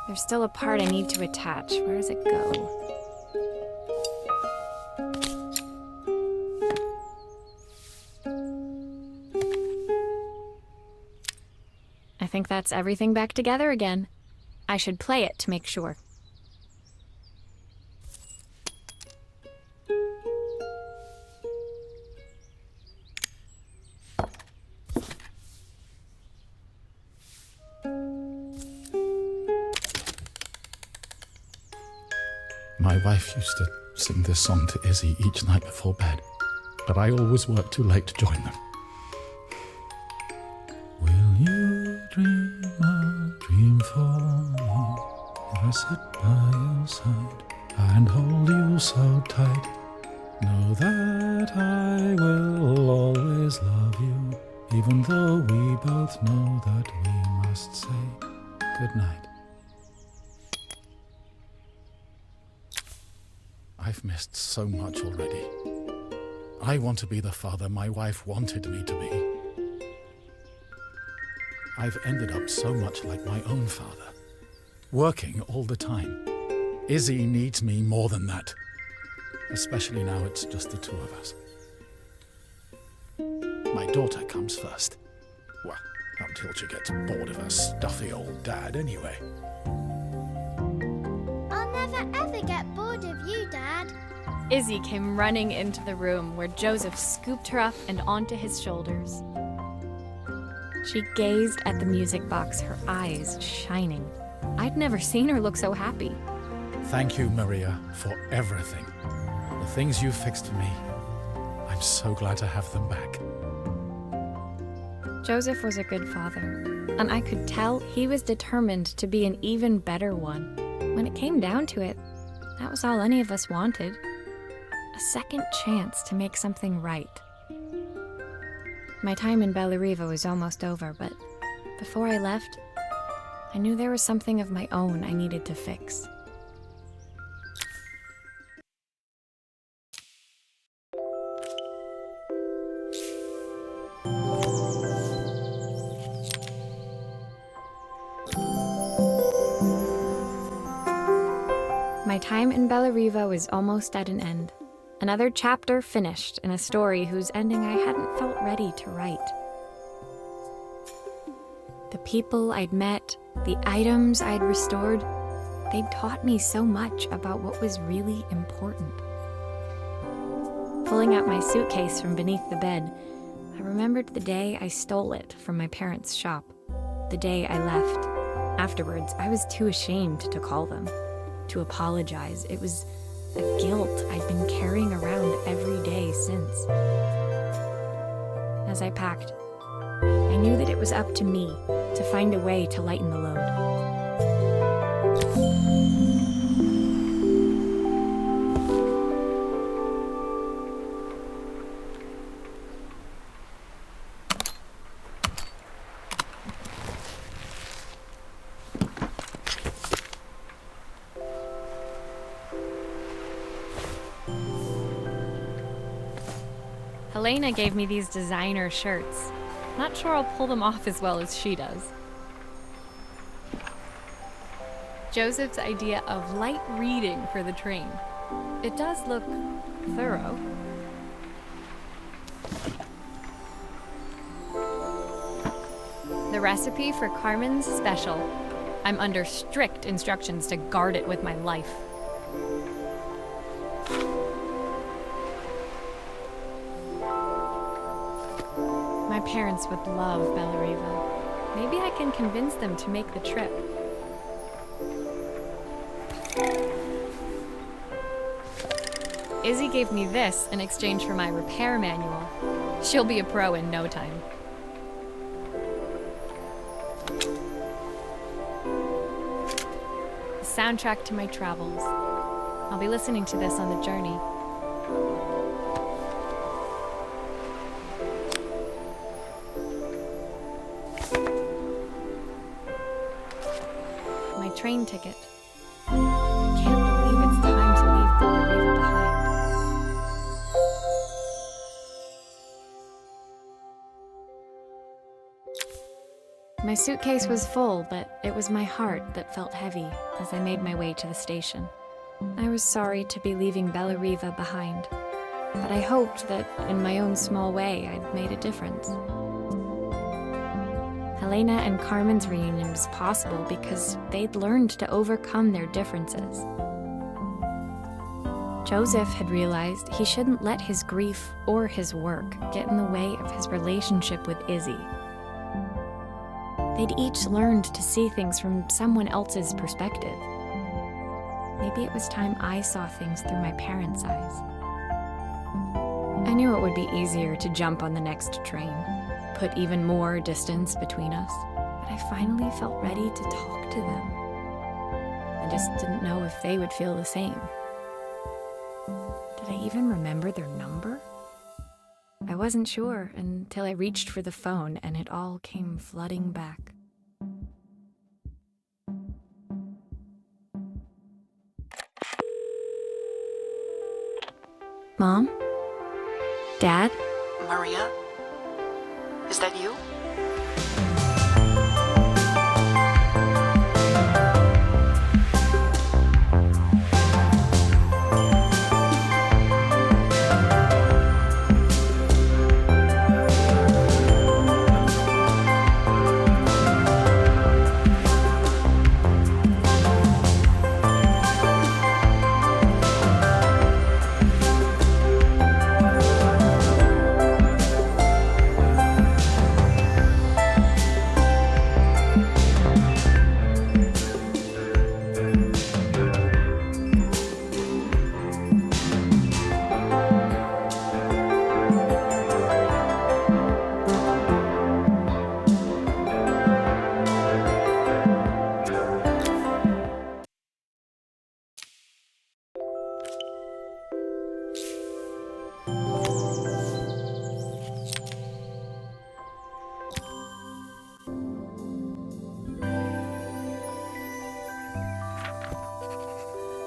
Speaker 1: There's still a part I need to attach. Where does it go? I think that's everything back together again. I should play it to make sure.
Speaker 4: My wife used to sing this song to Izzy each night before bed, but I always worked too late to join them. Will you dream a dream for me if I sit by your side and hold you so tight? Know that I will always love you, even though we both know that we must say goodnight. I've missed so much already. I want to be the father my wife wanted me to be. I've ended up so much like my own father, working all the time. Izzy needs me more than that, especially now it's just the two of us. My daughter comes first. Well, until she gets bored of her stuffy old dad anyway.
Speaker 2: I'll never ever get bored of you, Dad.
Speaker 1: Izzy came running into the room where Joseph scooped her up and onto his shoulders. She gazed at the music box, her eyes shining. I'd never seen her look so happy.
Speaker 4: Thank you, Maria, for everything. The things you fixed for me. I'm so glad to have them back.
Speaker 1: Joseph was a good father, and I could tell he was determined to be an even better one. When it came down to it, that was all any of us wanted. A second chance to make something right. My time in Bellariva was almost over, but before I left, I knew there was something of my own I needed to fix. My time in Bellariva was almost at an end. Another chapter finished in a story whose ending I hadn't felt ready to write. The people I'd met, the items I'd restored, they'd taught me so much about what was really important. Pulling out my suitcase from beneath the bed, I remembered the day I stole it from my parents' shop, the day I left. Afterwards, I was too ashamed to call them, to apologize. It was a guilt I'd been carrying around every day since. As I packed, I knew that it was up to me to find a way to lighten the load. Helena gave me these designer shirts. Not sure I'll pull them off as well as she does. Joseph's idea of light reading for the train. It does look thorough. The recipe for Carmen's special. I'm under strict instructions to guard it with my life. My parents would love Bellariva. Maybe I can convince them to make the trip. Izzy gave me this in exchange for my repair manual. She'll be a pro in no time. The soundtrack to my travels. I'll be listening to this on the journey. My train ticket. I can't believe it's time to leave Bellariva behind. My suitcase was full, but it was my heart that felt heavy as I made my way to the station. I was sorry to be leaving Bellariva behind, but I hoped that in my own small way I'd made a difference. Helena and Carmen's reunion was possible because they'd learned to overcome their differences. Joseph had realized he shouldn't let his grief or his work get in the way of his relationship with Izzy. They'd each learned to see things from someone else's perspective. Maybe it was time I saw things through my parents' eyes. I knew it would be easier to jump on the next train, put even more distance between us, but I finally felt ready to talk to them. I just didn't know if they would feel the same. Did I even remember their number? I wasn't sure until I reached for the phone and it all came flooding back. Mom? Dad?
Speaker 8: Maria? Is that you?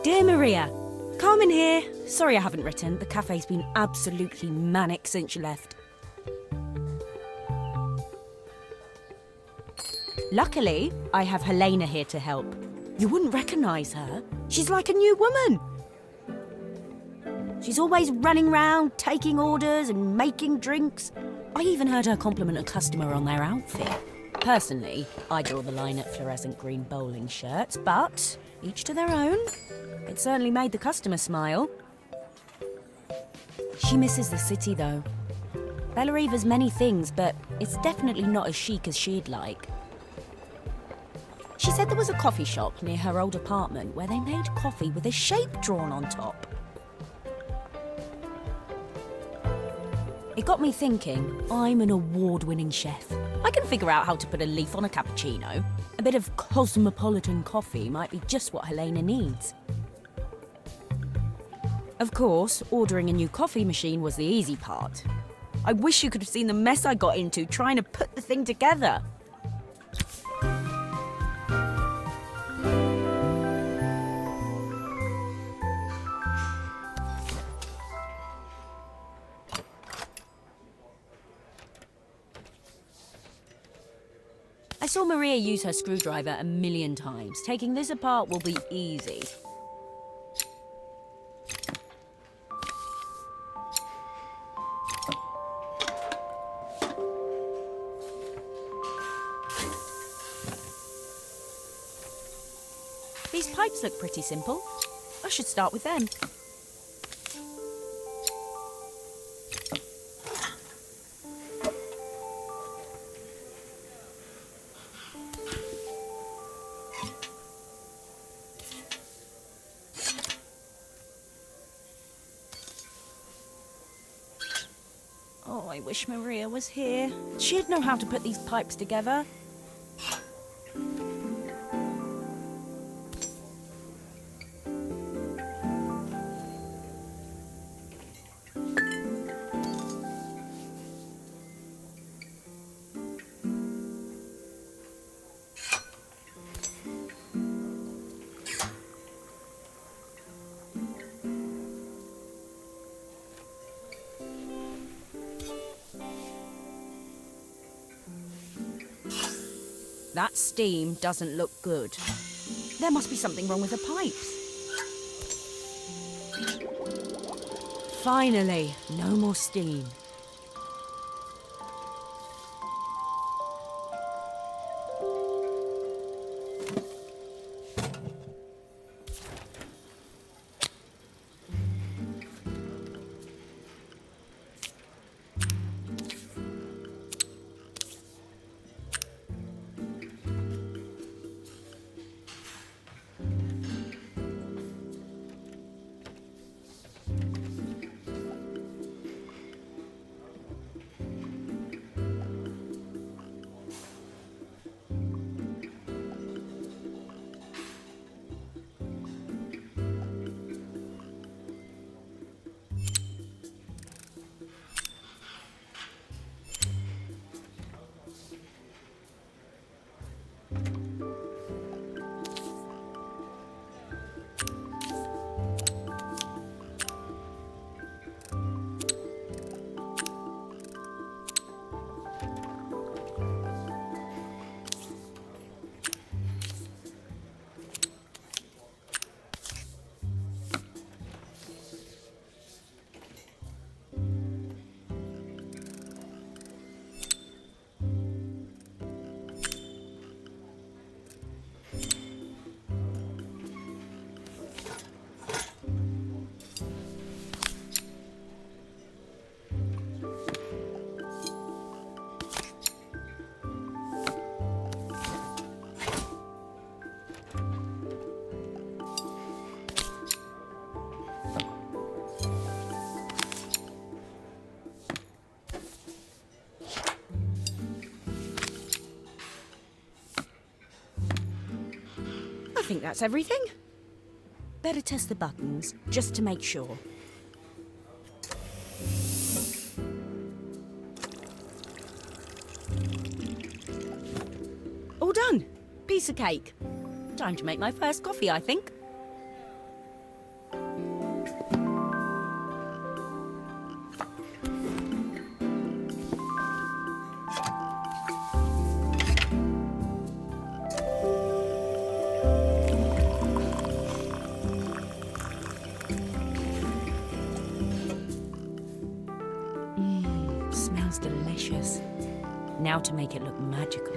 Speaker 5: Dear Maria, Carmen here. Sorry I haven't written. The cafe's been absolutely manic since you left. Luckily, I have Helena here to help. You wouldn't recognise her. She's like a new woman. She's always running round, taking orders and making drinks. I even heard her compliment a customer on their outfit. Personally, I draw the line at fluorescent green bowling shirts, but each to their own. It certainly made the customer smile. She misses the city, though. Bellariva's many things, but it's definitely not as chic as she'd like. She said there was a coffee shop near her old apartment where they made coffee with a shape drawn on top. It got me thinking, I'm an award-winning chef. I can figure out how to put a leaf on a cappuccino. A bit of cosmopolitan coffee might be just what Helena needs. Of course, ordering a new coffee machine was the easy part. I wish you could have seen the mess I got into trying to put the thing together. I saw Maria use her screwdriver a million times. Taking this apart will be easy. These pipes look pretty simple. I should start with them. Oh, I wish Maria was here. She'd know how to put these pipes together. That steam doesn't look good. There must be something wrong with the pipes. Finally, no more steam. I think that's everything. Better test the buttons, just to make sure. All done. Piece of cake. Time to make my first coffee, I think. Smells delicious. Now to make it look magical.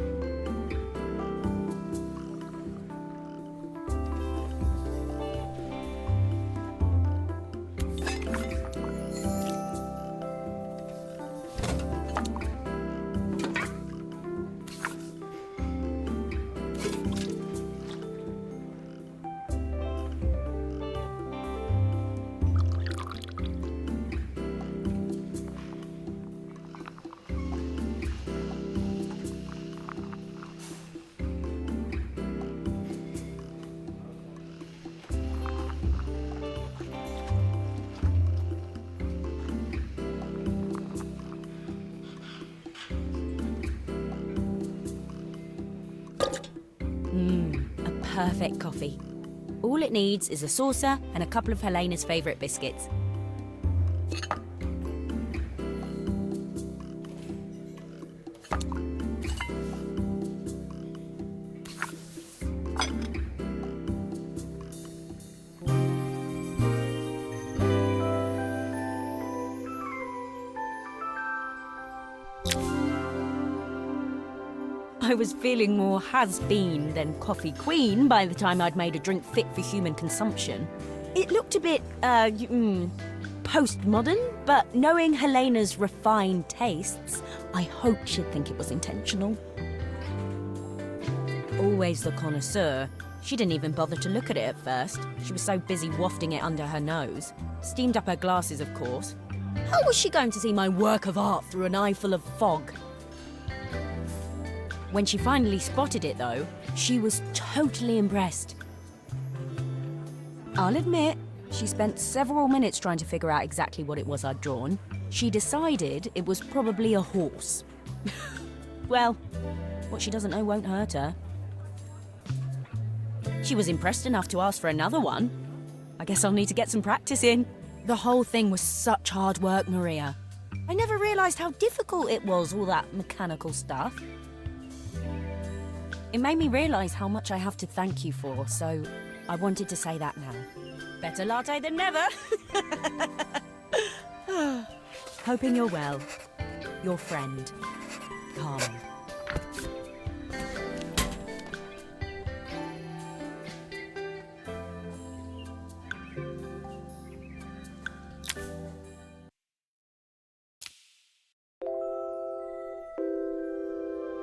Speaker 5: perfect coffee. All it needs is a saucer and a couple of Helena's favourite biscuits. I was feeling more has-been than coffee queen by the time I'd made a drink fit for human consumption. It looked a bit, postmodern, but knowing Helena's refined tastes, I hoped she'd think it was intentional. Always the connoisseur, she didn't even bother to look at it at first. She was so busy wafting it under her nose. Steamed up her glasses, of course. How was she going to see my work of art through an eye full of fog? When she finally spotted it, though, she was totally impressed. I'll admit, she spent several minutes trying to figure out exactly what it was I'd drawn. She decided it was probably a horse. Well, what she doesn't know won't hurt her. She was impressed enough to ask for another one. I guess I'll need to get some practice in. The whole thing was such hard work, Maria. I never realised how difficult it was, all that mechanical stuff. It made me realise how much I have to thank you for, so I wanted to say that now. Better latte than never. Hoping you're well. Your friend, Carmen.